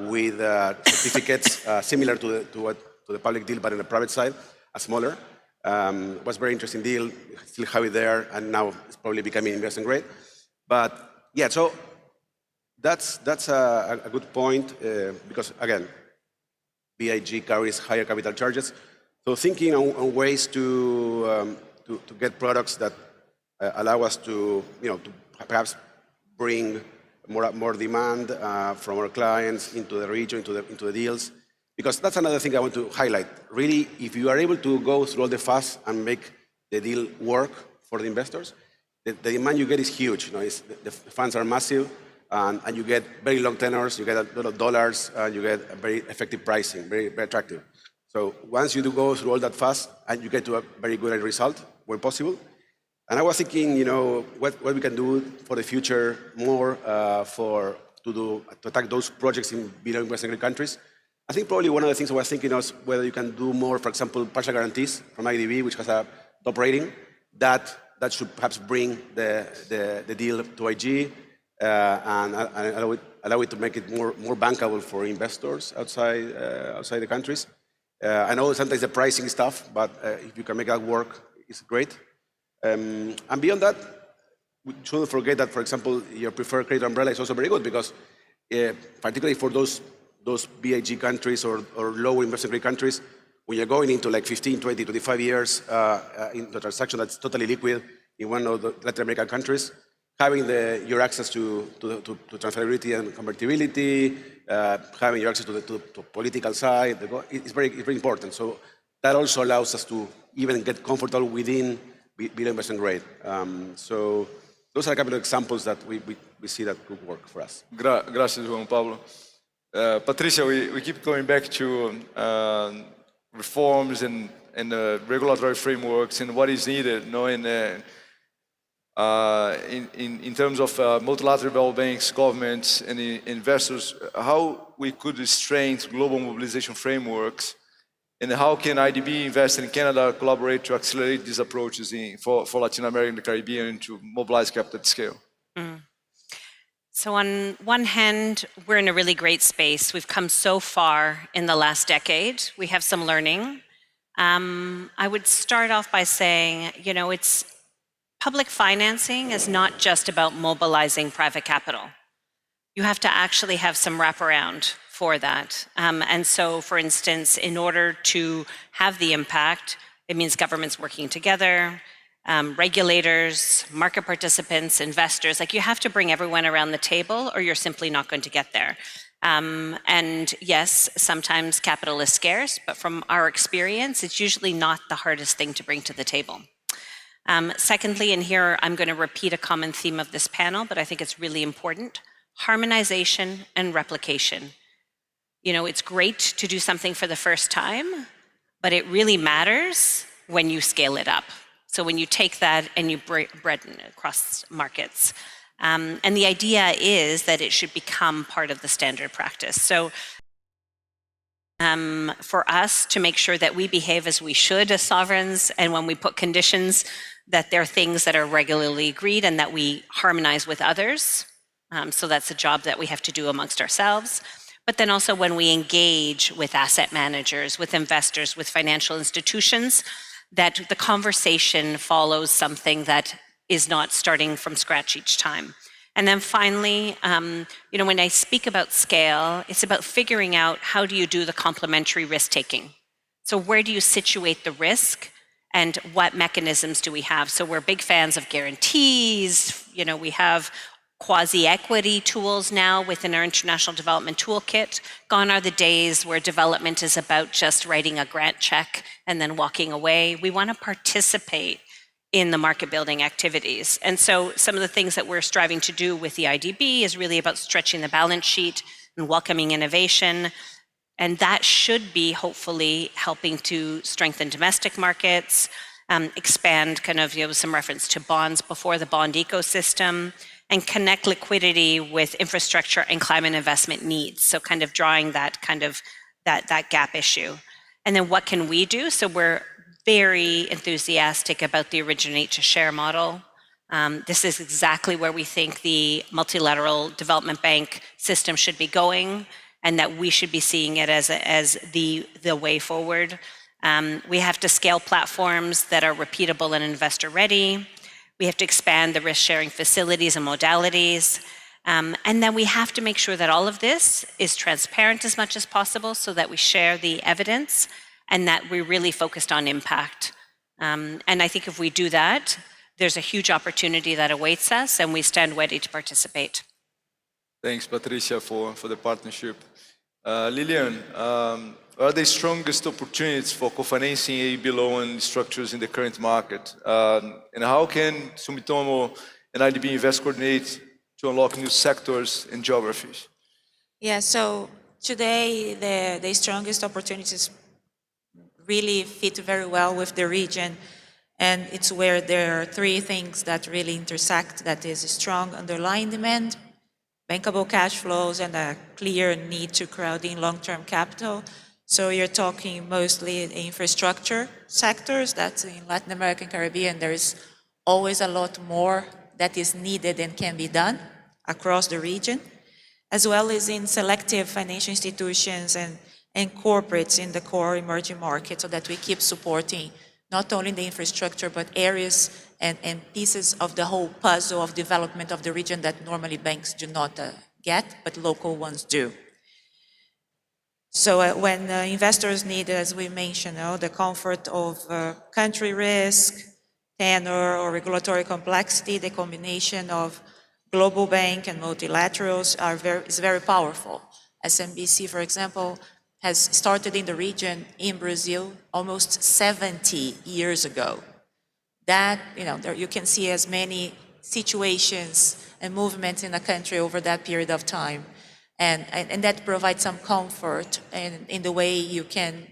with certificates similar to the public deal, but in the private side, a smaller. It was a very interesting deal. Still have it there, and now it's probably becoming investment grade. But yeah, so that's a good point because again, BIG carries higher capital charges. So thinking on ways to get products that allow us to perhaps bring more demand from our clients into the region, into the deals. Because that's another thing I want to highlight. Really, if you are able to go through all the FAS and make the deal work for the investors, the demand you get is huge. The funds are massive, and you get very long tenors, you get a lot of dollars, and you get a very effective pricing, very, very attractive. So once you do go through all that FAS, and you get to a very good result, where possible. And I was thinking, what we can do for the future more to attack those projects in below investment countries. I think probably one of the things I was thinking was whether you can do more, for example, partial guarantees from IDB, which has a top rating, that should perhaps bring the deal to IG and allow it to make it more bankable for investors outside the countries. I know sometimes the pricing is tough, but if you can make that work, it's great. And beyond that, we shouldn't forget that, for example, your preferred credit umbrella is also very good because particularly for those BIG countries or low investment grade countries, when you're going into like 15, 20, 25 years into a transaction that's totally liquid in one of the Latin American countries, having your access to transferability and convertibility, having your access to the political side, it's very important. So that also allows us to even get comfortable within below investment grade. So those are a couple of examples that we see that could work for us. Gracias, Juan Pablo. Patricia, we keep going back to reforms and regulatory frameworks and what is needed, in terms of multilateral banks, governments, and investors, how we could strengthen global mobilization frameworks, and how can IDB Invest in Canada collaborate to accelerate these approaches for Latin America and the Caribbean to mobilize capital at scale? So on one hand, we're in a really great space. We've come so far in the last decade. We have some learning. I would start off by saying, it's public financing is not just about mobilizing private capital. You have to actually have some wraparound for that. And so, for instance, in order to have the impact, it means governments working together, regulators, market participants, investors. Like, you have to bring everyone around the table or you're simply not going to get there. And yes, sometimes capital is scarce, but from our experience, it's usually not the hardest thing to bring to the table. Secondly, and here I'm going to repeat a common theme of this panel, but I think it's really important: harmonization and replication. It's great to do something for the first time, but it really matters when you scale it up. So when you take that and you broaden it across markets. And the idea is that it should become part of the standard practice. So for us to make sure that we behave as we should as sovereigns, and when we put conditions, that they're things that are regularly agreed and that we harmonize with others. So that's a job that we have to do amongst ourselves. But then also when we engage with asset managers, with investors, with financial institutions, that the conversation follows something that is not starting from scratch each time. And then finally, when I speak about scale, it's about figuring out how do you do the complementary risk taking. So where do you situate the risk and what mechanisms do we have? So we're big fans of guarantees. We have quasi-equity tools now within our international development toolkit. Gone are the days where development is about just writing a grant check and then walking away. We want to participate in the market building activities. And so some of the things that we're striving to do with the IDB is really about stretching the balance sheet and welcoming innovation. And that should be hopefully helping to strengthen domestic markets, expand some reference to bonds before the bond ecosystem, and connect liquidity with infrastructure and climate investment needs. So kind of drawing that gap issue. And then what can we do? So we're very enthusiastic about the originate to share model. This is exactly where we think the multilateral development bank system should be going, and that we should be seeing it as the way forward. We have to scale platforms that are repeatable and investor ready. We have to expand the risk-sharing facilities and modalities. And then we have to make sure that all of this is transparent as much as possible so that we share the evidence and that we're really focused on impact. And I think if we do that, there's a huge opportunity that awaits us, and we stand ready to participate. Thanks, Patricia, for the partnership. Lilian, what are the strongest opportunities for co-financing AIB loan structures in the current market? And how can Sumitomo and IDB Invest coordinate to unlock new sectors and geographies? Yeah, so today the strongest opportunities really fit very well with the region, and it's where there are three things that really intersect. That is a strong underlying demand, bankable cash flows, and a clear need to crowd in long-term capital. So you're talking mostly in infrastructure sectors. That's in Latin America and Caribbean. There is always a lot more that is needed and can be done across the region, as well as in selective financial institutions and corporates in the core emerging markets, so that we keep supporting not only the infrastructure, but areas and pieces of the whole puzzle of development of the region that normally banks do not get, but local ones do. So when investors need, as we mentioned, the comfort of country risk, tenor, or regulatory complexity, the combination of global bank and multilaterals is very powerful. SMBC, for example, has started in the region in Brazil almost 70 years ago. That, there you can see as many situations and movements in a country over that period of time. And that provides some comfort in the way you can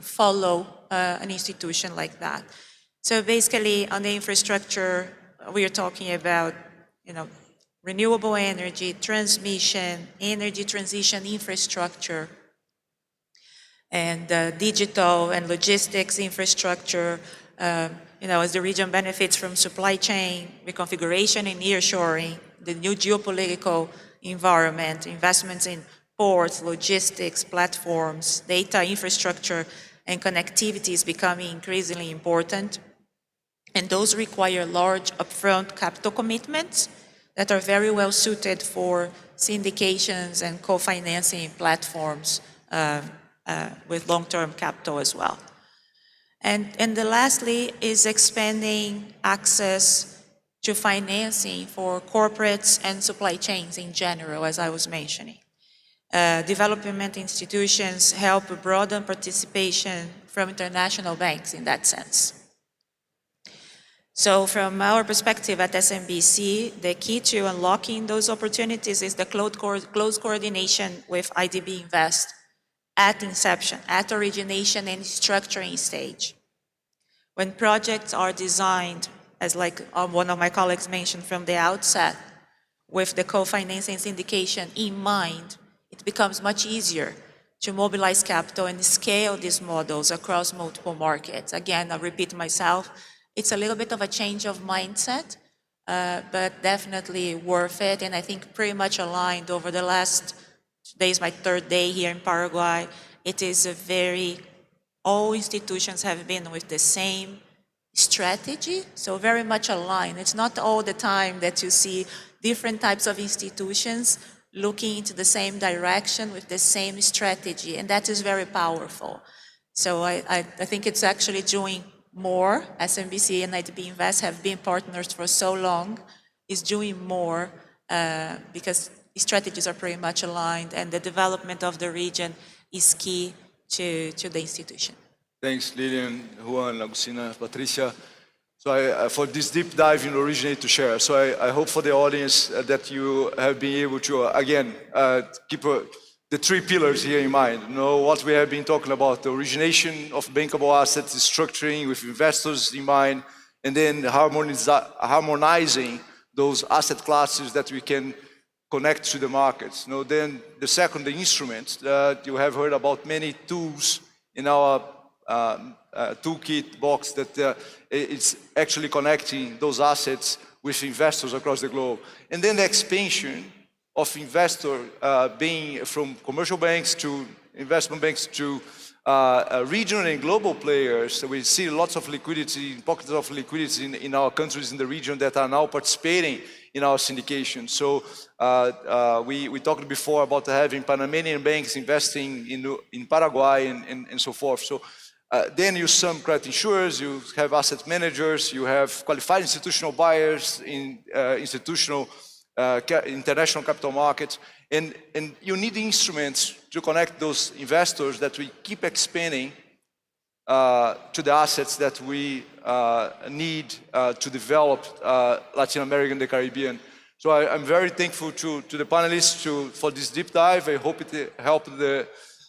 follow an institution like that. So basically, on the infrastructure, we are talking about, renewable energy, transmission, energy transition infrastructure, and digital and logistics infrastructure. As the region benefits from supply chain reconfiguration and nearshoring, the new geopolitical environment, investments in ports, logistics, platforms, data infrastructure, and connectivity is becoming increasingly important. And those require large upfront capital commitments that are very well suited for syndications and co-financing platforms with long-term capital as well. And lastly is expanding access to financing for corporates and supply chains in general, as I was mentioning. Development institutions help broaden participation from international banks in that sense. So from our perspective at SMBC, the key to unlocking those opportunities is the close coordination with IDB Invest at inception, at origination and structuring stage. When projects are designed, as like one of my colleagues mentioned from the outset, with the co-financing syndication in mind, it becomes much easier to mobilize capital and scale these models across multiple markets. Again, I'll repeat myself, it's a little bit of a change of mindset, but definitely worth it, and I think pretty much aligned over the last, today is my third day here in Paraguay. It is all institutions have been with the same strategy, so very much aligned. It's not all the time that you see different types of institutions looking into the same direction with the same strategy, and that is very powerful. So I think it's actually doing more. SMBC and IDB Invest have been partners for so long, is doing more because strategies are pretty much aligned, and the development of the region is key to the institution. Thanks, Lilian, Juan, Agustina, Patricia. So for this deep dive in originate to share. So I hope for the audience that you have been able to, again, keep the three pillars here in mind. What we have been talking about, the origination of bankable assets, structuring with investors in mind, and then harmonizing those asset classes that we can connect to the markets. Then the second, the instruments. You have heard about many tools in our toolkit box that it's actually connecting those assets with investors across the globe. And then the expansion of investor being from commercial banks to investment banks to regional and global players. So we see lots of liquidity, pockets of liquidity in our countries in the region that are now participating in our syndication. So we talked before about having Panamanian banks investing in Paraguay and so forth. So then you sum credit insurers, you have asset managers, you have qualified institutional buyers in international capital markets, and you need instruments to connect those investors that we keep expanding to the assets that we need to develop Latin America and the Caribbean. So I'm very thankful to the panelists for this deep dive. I hope it helped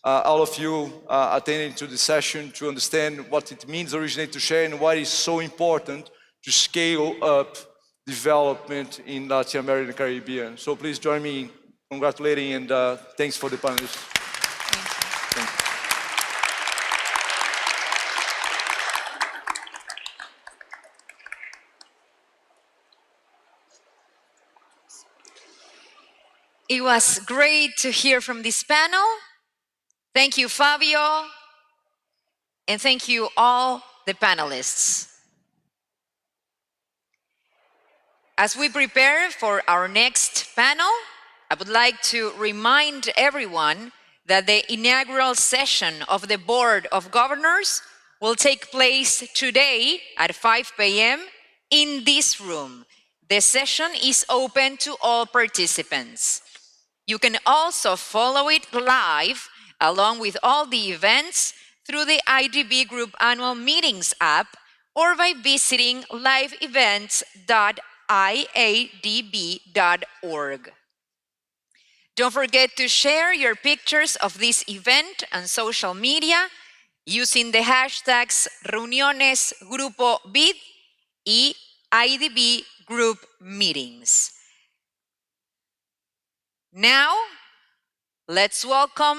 all of you attending to the session to understand what it means originate to share and why it's so important to scale up development in Latin America and the Caribbean. So please join me in congratulating and thanks for the panelists. Thank you. It was great to hear from this panel. Thank you, Fabio. And thank you all the panelists. As we prepare for our next panel, I would like to remind everyone that the inaugural session of the Board of Governors will take place today at 5 p.m. in this room. The session is open to all participants. You can also follow it live along with all the events through the IDB Group Annual Meetings app or by visiting liveevents.iadb.org. Don't forget to share your pictures of this event on social media using the hashtags Reuniones Grupo BID y IDB Group Meetings. Now, let's welcome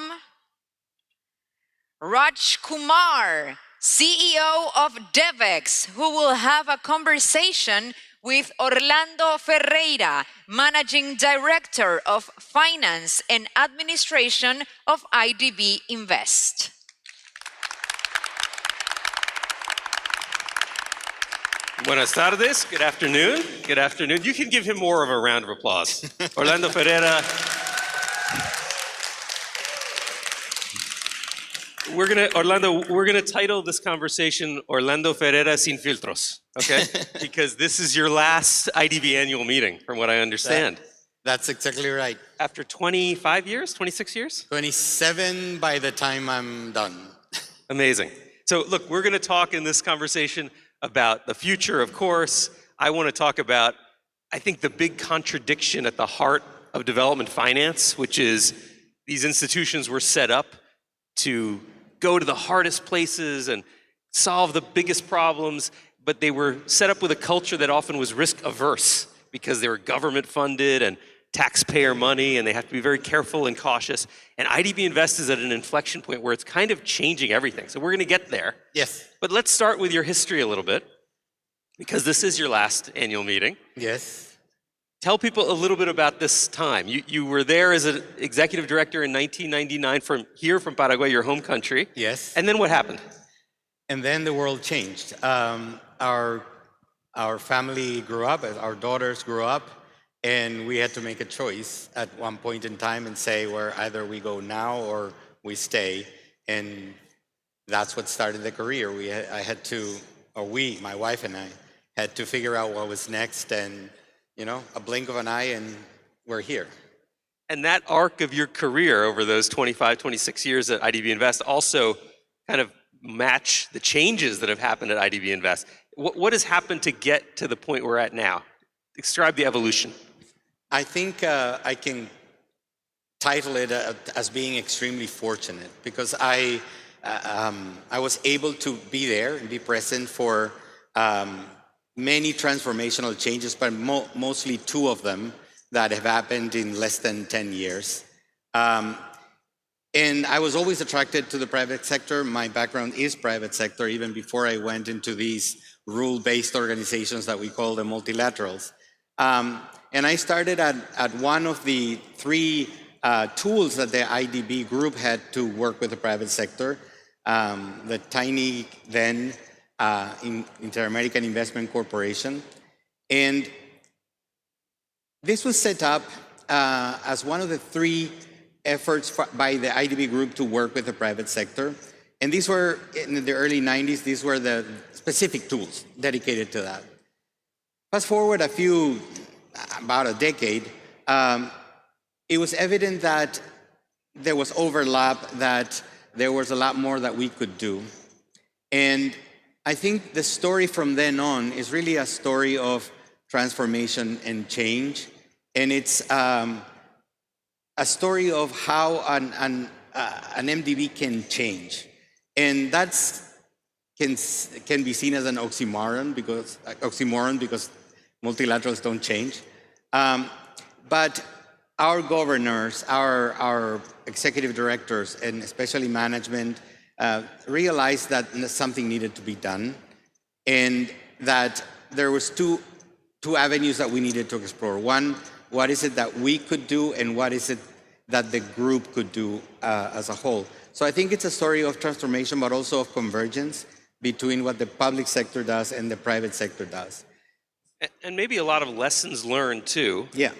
Raj Kumar, CEO of DevEx, who will have a conversation with Orlando Ferreira, Managing Director of Finance and Administration of IDB Invest. Buenas tardes, good afternoon. Good afternoon. You can give him more of a round of applause. Orlando Ferreira. Orlando, we're gonna title this conversation Orlando Ferreira Sin Filtros, okay? Because this is your last IDB annual meeting, from what I understand. That's exactly right. After 25 years, 26 years? 27 by the time I'm done. Amazing. So look, we're gonna talk in this conversation about the future, of course. I wanna talk about, I think, the big contradiction at the heart of development finance, which is these institutions were set up to go to the hardest places and solve the biggest problems, but they were set up with a culture that often was risk averse because they were government funded and taxpayer money, and they have to be very careful and cautious. And IDB Invest is at an inflection point where it's kind of changing everything. So we're gonna get there. Yes. But let's start with your history a little bit, because this is your last annual meeting. Yes. Tell people a little bit about this time. You were there as an executive director in 1999 from Paraguay, your home country. Yes. And then what happened? And then the world changed. Our family grew up, our daughters grew up, and we had to make a choice at one point in time and say, where either we go now or we stay. And that's what started the career. My wife and I, had to figure out what was next, and a blink of an eye and we're here. And that arc of your career over those 25, 26 years at IDB Invest also kind of match the changes that have happened at IDB Invest. What has happened to get to the point we're at now? Describe the evolution. I think I can title it as being extremely fortunate, because I was able to be there and be present for many transformational changes, but mostly two of them that have happened in less than 10 years. And I was always attracted to the private sector. My background is private sector, even before I went into these rule-based organizations that we call the multilaterals. And I started at one of the three tools that the IDB Group had to work with the private sector, the tiny then Inter-American Investment Corporation. And this was set up as one of the three efforts by the IDB Group to work with the private sector. And these were, in the early 90s, these were the specific tools dedicated to that. Fast forward about a decade, it was evident that there was overlap, that there was a lot more that we could do. And I think the story from then on is really a story of transformation and change. And it's a story of how an MDB can change. And that can be seen as an oxymoron because multilaterals don't change. But our governors, our executive directors, and especially management, realized that something needed to be done, and that there was two avenues that we needed to explore. One, what is it that we could do, and what is it that the group could do as a whole? So I think it's a story of transformation, but also of convergence between what the public sector does and the private sector does. And maybe a lot of lessons learned too. Yeah.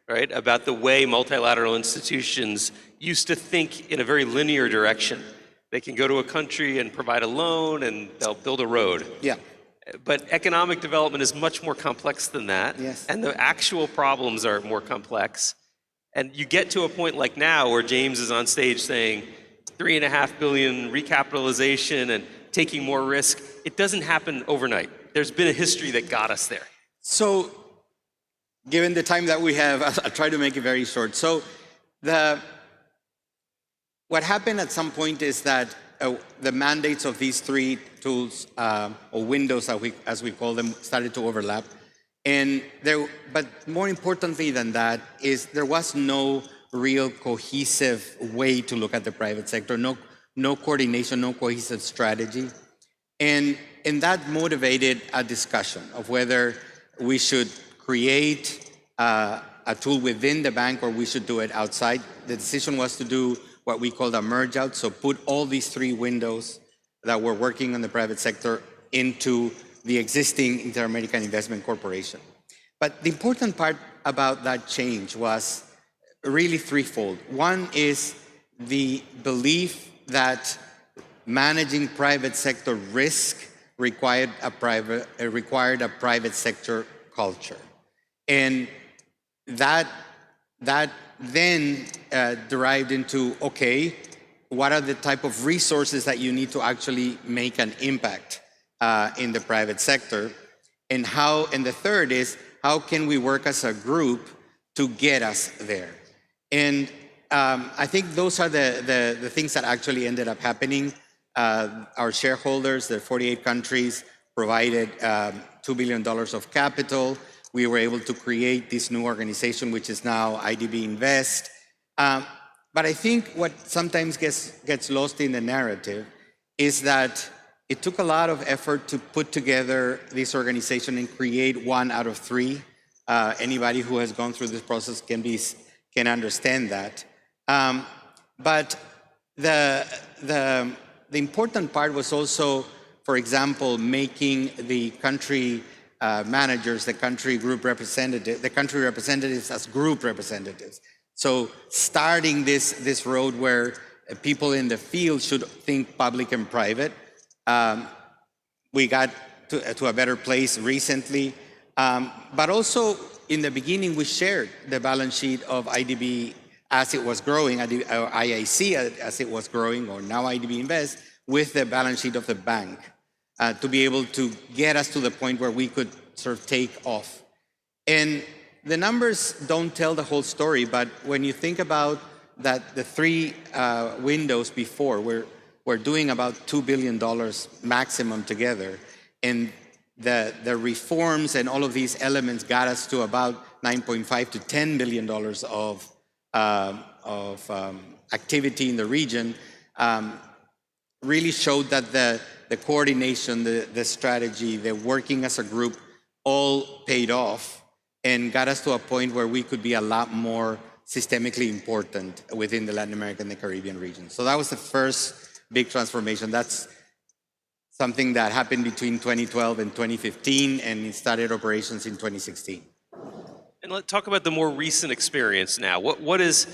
Right, about the way multilateral institutions used to think in a very linear direction. They can go to a country and provide a loan and they'll build a road. Yeah. But economic development is much more complex than that. Yes. And the actual problems are more complex. And you get to a point like now where James is on stage saying $3.5 billion recapitalization and taking more risk. It doesn't happen overnight. There's been a history that got us there. So, given the time that we have, I'll try to make it very short. So, what happened at some point is that the mandates of these three tools or windows, as we call them, started to overlap. But more importantly than that is there was no real cohesive way to look at the private sector, no coordination, no cohesive strategy. And that motivated a discussion of whether we should create a tool within the bank or we should do it outside. The decision was to do what we called a merge out, so put all these three windows that were working on the private sector into the existing Inter-American Investment Corporation. But the important part about that change was really threefold. One is the belief that managing private sector risk required a private sector culture. And that then derived into, okay, what are the type of resources that you need to actually make an impact in the private sector? And the third is, how can we work as a group to get us there? And I think those are the things that actually ended up happening. Our shareholders, the 48 countries, provided $2 billion of capital. We were able to create this new organization, which is now IDB Invest. But I think what sometimes gets lost in the narrative is that it took a lot of effort to put together this organization and create one out of three. Anybody who has gone through this process can understand that. But the important part was also, for example, making the country managers, the country representatives as group representatives. So starting this road where people in the field should think public and private. We got to a better place recently, but also in the beginning we shared the balance sheet of IDB as it was growing, IIC as it was growing, or now IDB Invest, with the balance sheet of the bank to be able to get us to the point where we could sort of take off. And the numbers don't tell the whole story, but when you think about that, the three windows before, we're doing about $2 billion maximum together. And the reforms and all of these elements got us to about $9.5 to $10 billion of activity in the region. Really showed that the coordination, the strategy, the working as a group all paid off and got us to a point where we could be a lot more systemically important within the Latin American and the Caribbean region. So that was the first big transformation. That's something that happened between 2012 and 2015, and it started operations in 2016. And let's talk about the more recent experience now. What is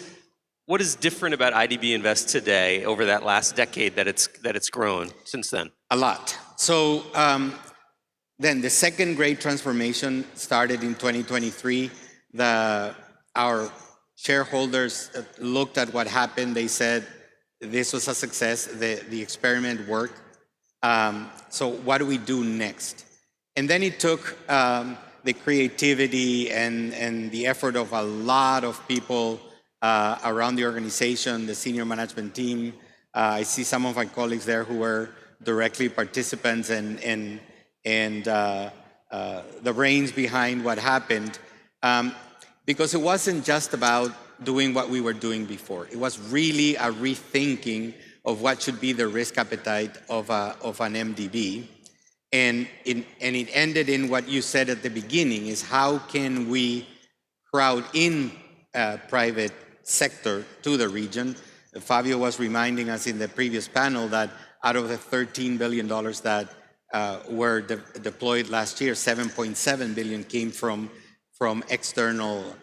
different about IDB Invest today over that last decade that it's grown since then? A lot. So then the second great transformation started in 2023. Our shareholders looked at what happened. They said this was a success. The experiment worked. So what do we do next? And then it took the creativity and the effort of a lot of people around the organization, the senior management team. I see some of my colleagues there who were directly participants and the brains behind what happened. Because it wasn't just about doing what we were doing before. It was really a rethinking of what should be the risk appetite of an MDB. And it ended in what you said at the beginning, is how can we crowd in private sector to the region. Fabio was reminding us in the previous panel that out of the $13 billion that were deployed last year, 7.7 billion came from external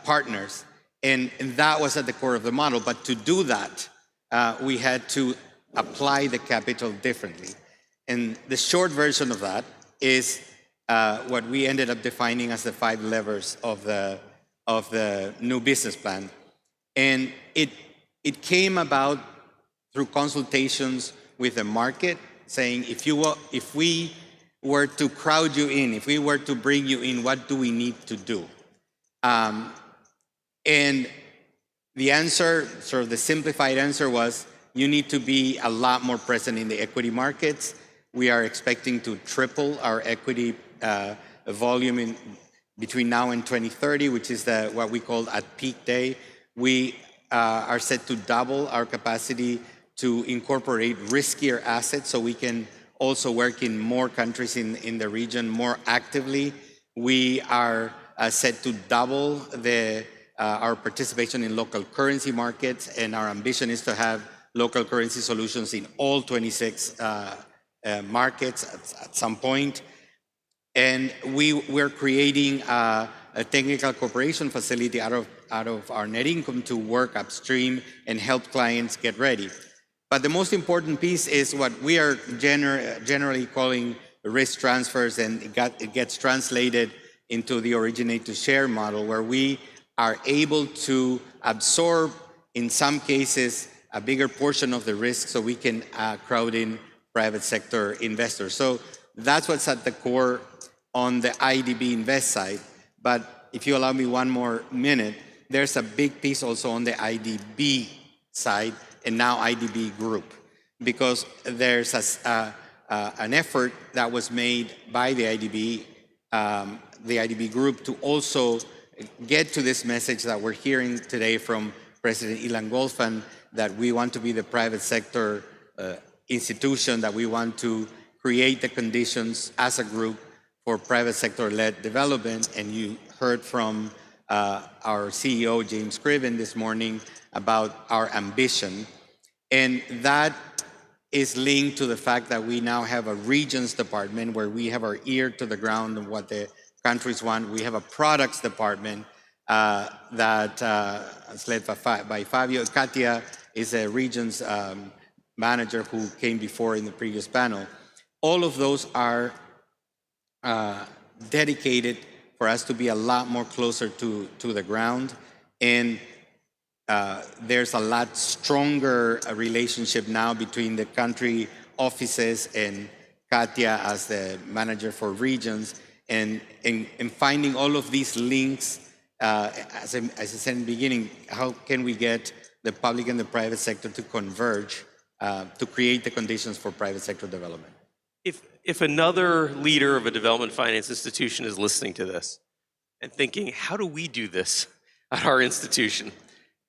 partners. And that was at the core of the model. But to do that, we had to apply the capital differently. And the short version of that is what we ended up defining as the 5 levers of the new business plan. And it came about through consultations with the market, saying, if we were to crowd you in, if we were to bring you in, what do we need to do? And the answer, sort of the simplified answer, was you need to be a lot more present in the equity markets. We are expecting to triple our equity volume between now and 2030, which is what we call at peak day. We are set to double our capacity to incorporate riskier assets so we can also work in more countries in the region more actively. We are set to double our participation in local currency markets, and our ambition is to have local currency solutions in all 26 markets at some point. And we're creating a technical cooperation facility out of our net income to work upstream and help clients get ready. But the most important piece is what we are generally calling risk transfers, and it gets translated into the originate to share model, where we are able to absorb, in some cases, a bigger portion of the risk so we can crowd in private sector investors. So that's what's at the core on the IDB Invest side. But if you allow me one more minute, there's a big piece also on the IDB side, and now IDB Group, because there's an effort that was made by the IDB Group to also get to this message that we're hearing today from President Ilan Golfan, that we want to be the private sector institution, that we want to create the conditions as a group for private sector-led development. And you heard from our CEO, James Scriven, this morning about our ambition. And that is linked to the fact that we now have a regions department where we have our ear to the ground on what the countries want. We have a products department that is led by Fabio. Katia is a regions manager who came before in the previous panel. All of those are dedicated for us to be a lot more closer to the ground. And there's a lot stronger relationship now between the country offices and Katia as the manager for regions, and finding all of these links, as I said in the beginning, how can we get the public and the private sector to converge to create the conditions for private sector development? If another leader of a development finance institution is listening to this and thinking, how do we do this at our institution?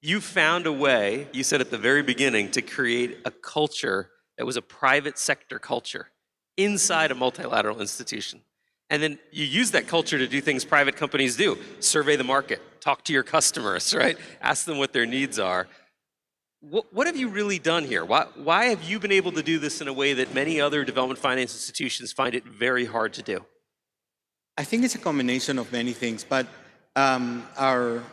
You found a way, you said at the very beginning, to create a culture that was a private sector culture inside a multilateral institution. And then you use that culture to do things private companies do. Survey the market, talk to your customers, right? Ask them what their needs are. What have you really done here? Why have you been able to do this in a way that many other development finance institutions find it very hard to do? I think it's a combination of many things, but the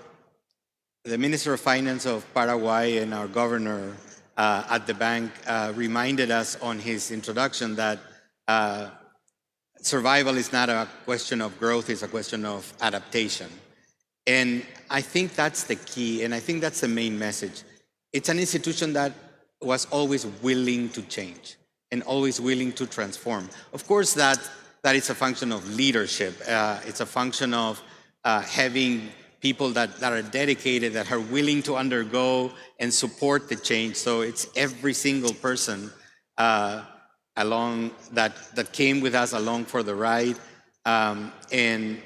Minister of Finance of Paraguay and our governor at the bank reminded us on his introduction that survival is not a question of growth, it's a question of adaptation. And I think that's the key, and I think that's the main message. It's an institution that was always willing to change and always willing to transform. Of course, that is a function of leadership. It's a function of having people that are dedicated, that are willing to undergo and support the change. So it's every single person along that came with us along for the ride. And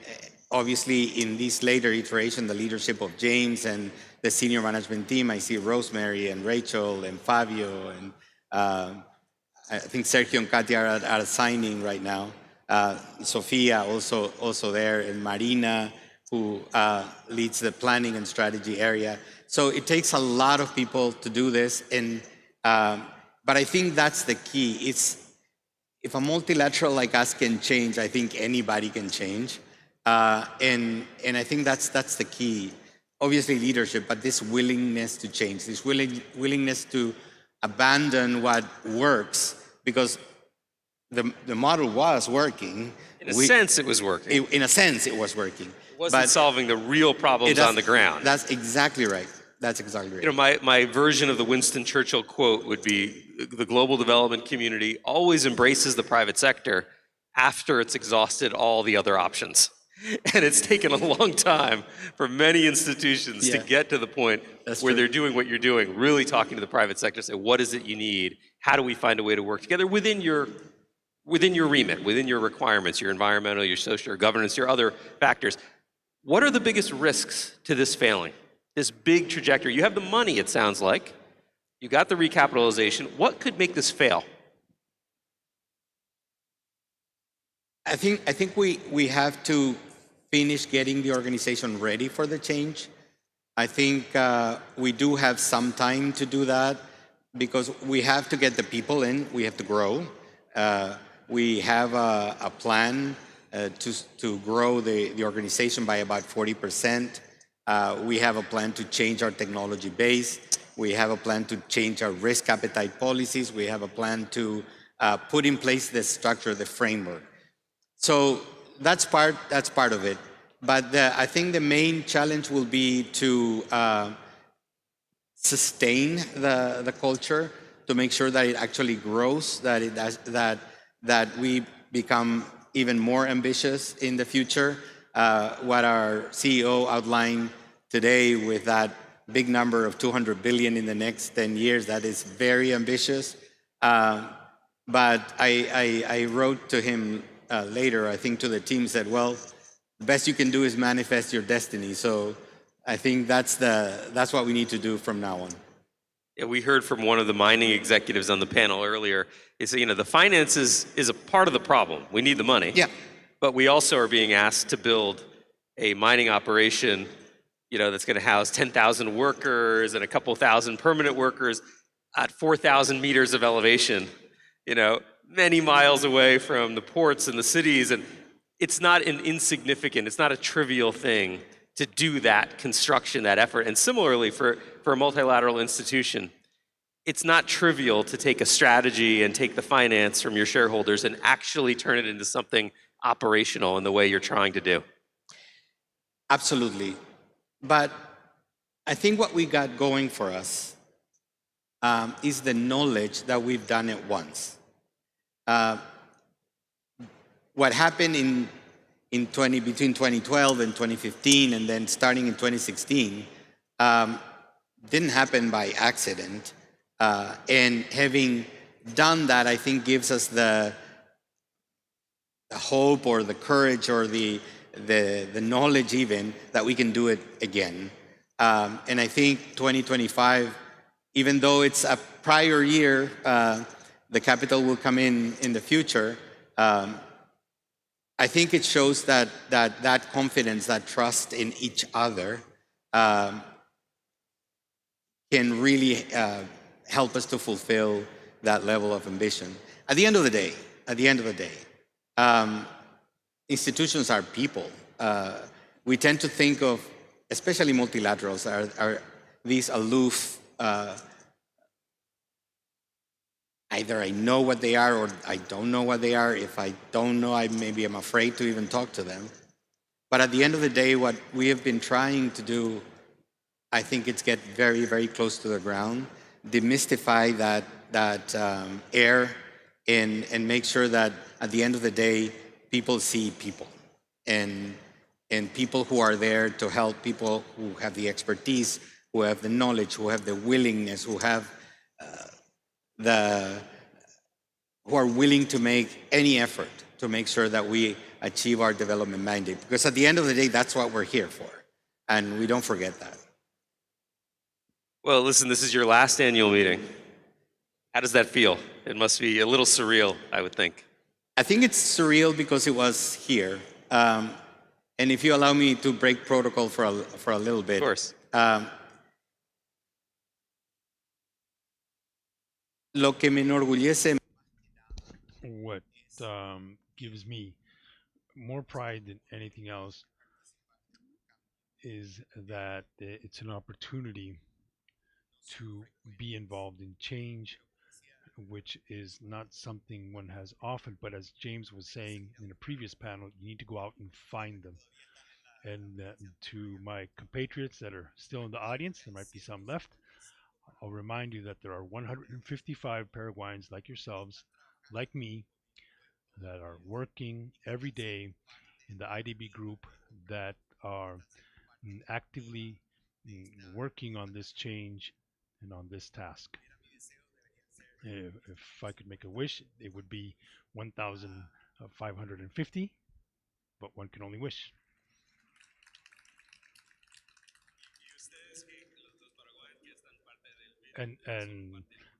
obviously in this later iteration, the leadership of James and the senior management team, I see Rosemary and Rachel and Fabio, and I think Sergio and Katia are at a signing right now. Sofia also there, and Marina, who leads the planning and strategy area. So it takes a lot of people to do this, and but I think that's the key. If a multilateral like us can change, I think anybody can change, and I think that's the key. Obviously leadership, but this willingness to change, this willingness to abandon what works, because the model was working. In a sense, it was working. In a sense, it was working. It wasn't solving the real problems on the ground. That's exactly right. That's exactly right. You know, my version of the Winston Churchill quote would be, the global development community always embraces the private sector after it's exhausted all the other options. And it's taken a long time for many institutions to get to the point where they're doing what you're doing, really talking to the private sector, say, what is it you need? How do we find a way to work together within your remit, within your requirements, your environmental, your social, your governance, your other factors? What are the biggest risks to this failing? This big trajectory. You have the money, it sounds like. You got the recapitalization. What could make this fail? I think we have to finish getting the organization ready for the change. I think we do have some time to do that because we have to get the people in, we have to grow. We have a plan to grow the organization by about 40%. We have a plan to change our technology base. We have a plan to change our risk appetite policies. We have a plan to put in place the structure, the framework. So that's part of it. But I think the main challenge will be to sustain the culture, to make sure that it actually grows, that we become even more ambitious in the future. What our CEO outlined today with that big number of 200 billion in the next 10 years, that is very ambitious. But I wrote to him later, I think to the team, said, well, the best you can do is manifest your destiny. So I think that's what we need to do from now on. Yeah, we heard from one of the mining executives on the panel earlier. He said, the finances is a part of the problem. We need the money. Yeah. But we also are being asked to build a mining operation, that's going to house 10,000 workers and a couple thousand permanent workers at 4,000 meters of elevation, many miles away from the ports and the cities. And it's not an insignificant, it's not a trivial thing to do that construction, that effort. And similarly, for a multilateral institution, it's not trivial to take a strategy and take the finance from your shareholders and actually turn it into something operational in the way you're trying to do. Absolutely. But I think what we got going for us is the knowledge that we've done it once. What happened between 2012 and 2015, and then starting in 2016, didn't happen by accident. And having done that, I think gives us the hope or the courage or the knowledge even that we can do it again. And I think 2025, even though it's a prior year, the capital will come in the future. I think it shows that confidence, that trust in each other can really help us to fulfill that level of ambition. At the end of the day, institutions are people. We tend to think of, especially multilaterals, are these aloof, either I know what they are or I don't know what they are. If I don't know, maybe I'm afraid to even talk to them. But at the end of the day, what we have been trying to do, I think it's get very, very close to the ground, demystify that air and make sure that at the end of the day, people see people and people who are there to help, people who have the expertise, who have the knowledge, who have the willingness, who have who are willing to make any effort to make sure that we achieve our development mandate. Because at the end of the day, that's what we're here for. And we don't forget that. Well, listen, this is your last annual meeting. How does that feel? It must be a little surreal, I would think. I think it's surreal because it was here. And if you allow me to break protocol for a little bit. Of course. Lo que me enorgullece. What gives me more pride than anything else is that it's an opportunity to be involved in change, which is not something one has often. But as James was saying in a previous panel, you need to go out and find them. And to my compatriots that are still in the audience, there might be some left, I'll remind you that there are 155 Paraguayans like yourselves, like me, that are working every day in the IDB group that are actively working on this change and on this task. If I could make a wish, it would be 1,550, but one can only wish. And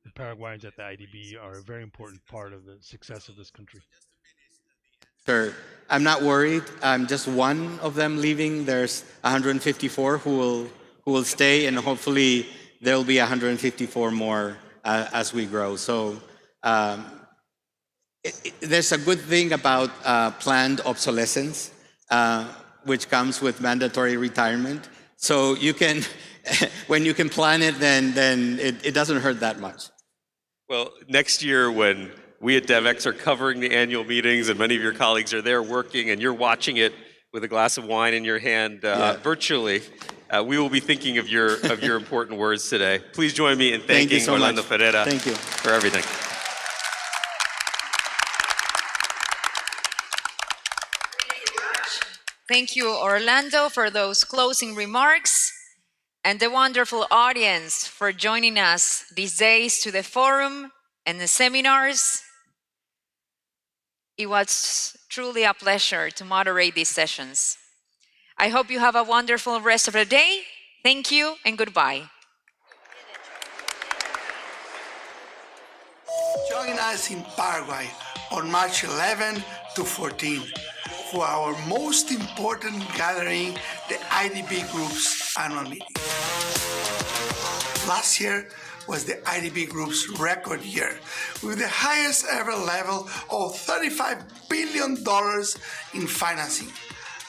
the Paraguayans at the IDB are a very important part of the success of this country. Sure. I'm not worried. I'm just one of them leaving. There's 154 who will stay, and hopefully there will be 154 more as we grow. So there's a good thing about planned obsolescence, which comes with mandatory retirement. So you can, when you can plan it, then it doesn't hurt that much. Well, next year when we at DevEx are covering the annual meetings and many of your colleagues are there working and you're watching it with a glass of wine in your hand virtually, we will be thinking of your important words today. Please join me in thanking Orlando Ferreira for everything. Thank you, Orlando, for those closing remarks, and the wonderful audience for joining us these days to the forum and the seminars. It was truly a pleasure to moderate these sessions. I hope you have a wonderful rest of the day. Thank you and goodbye. Join us in Paraguay on March 11 to 14 for our most important gathering, the IDB Group's annual meeting. Last year was the IDB Group's record year, with the highest ever level of $35 billion in financing,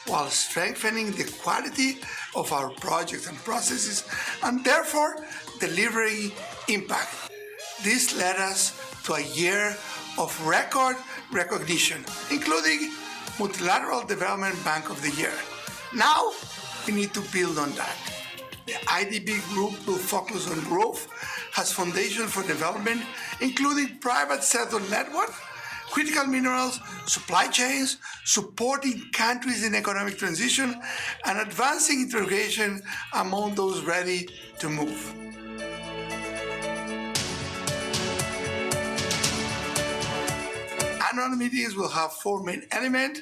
while strengthening the quality of our projects and processes, and therefore delivering impact. This led us to a year of record recognition, including Multilateral Development Bank of the Year. Now, we need to build on that. The IDB Group will focus on growth, has foundation for development, including private sector network, critical minerals, supply chains, supporting countries in economic transition, and advancing integration among those ready to move. Annual meetings will have four main elements: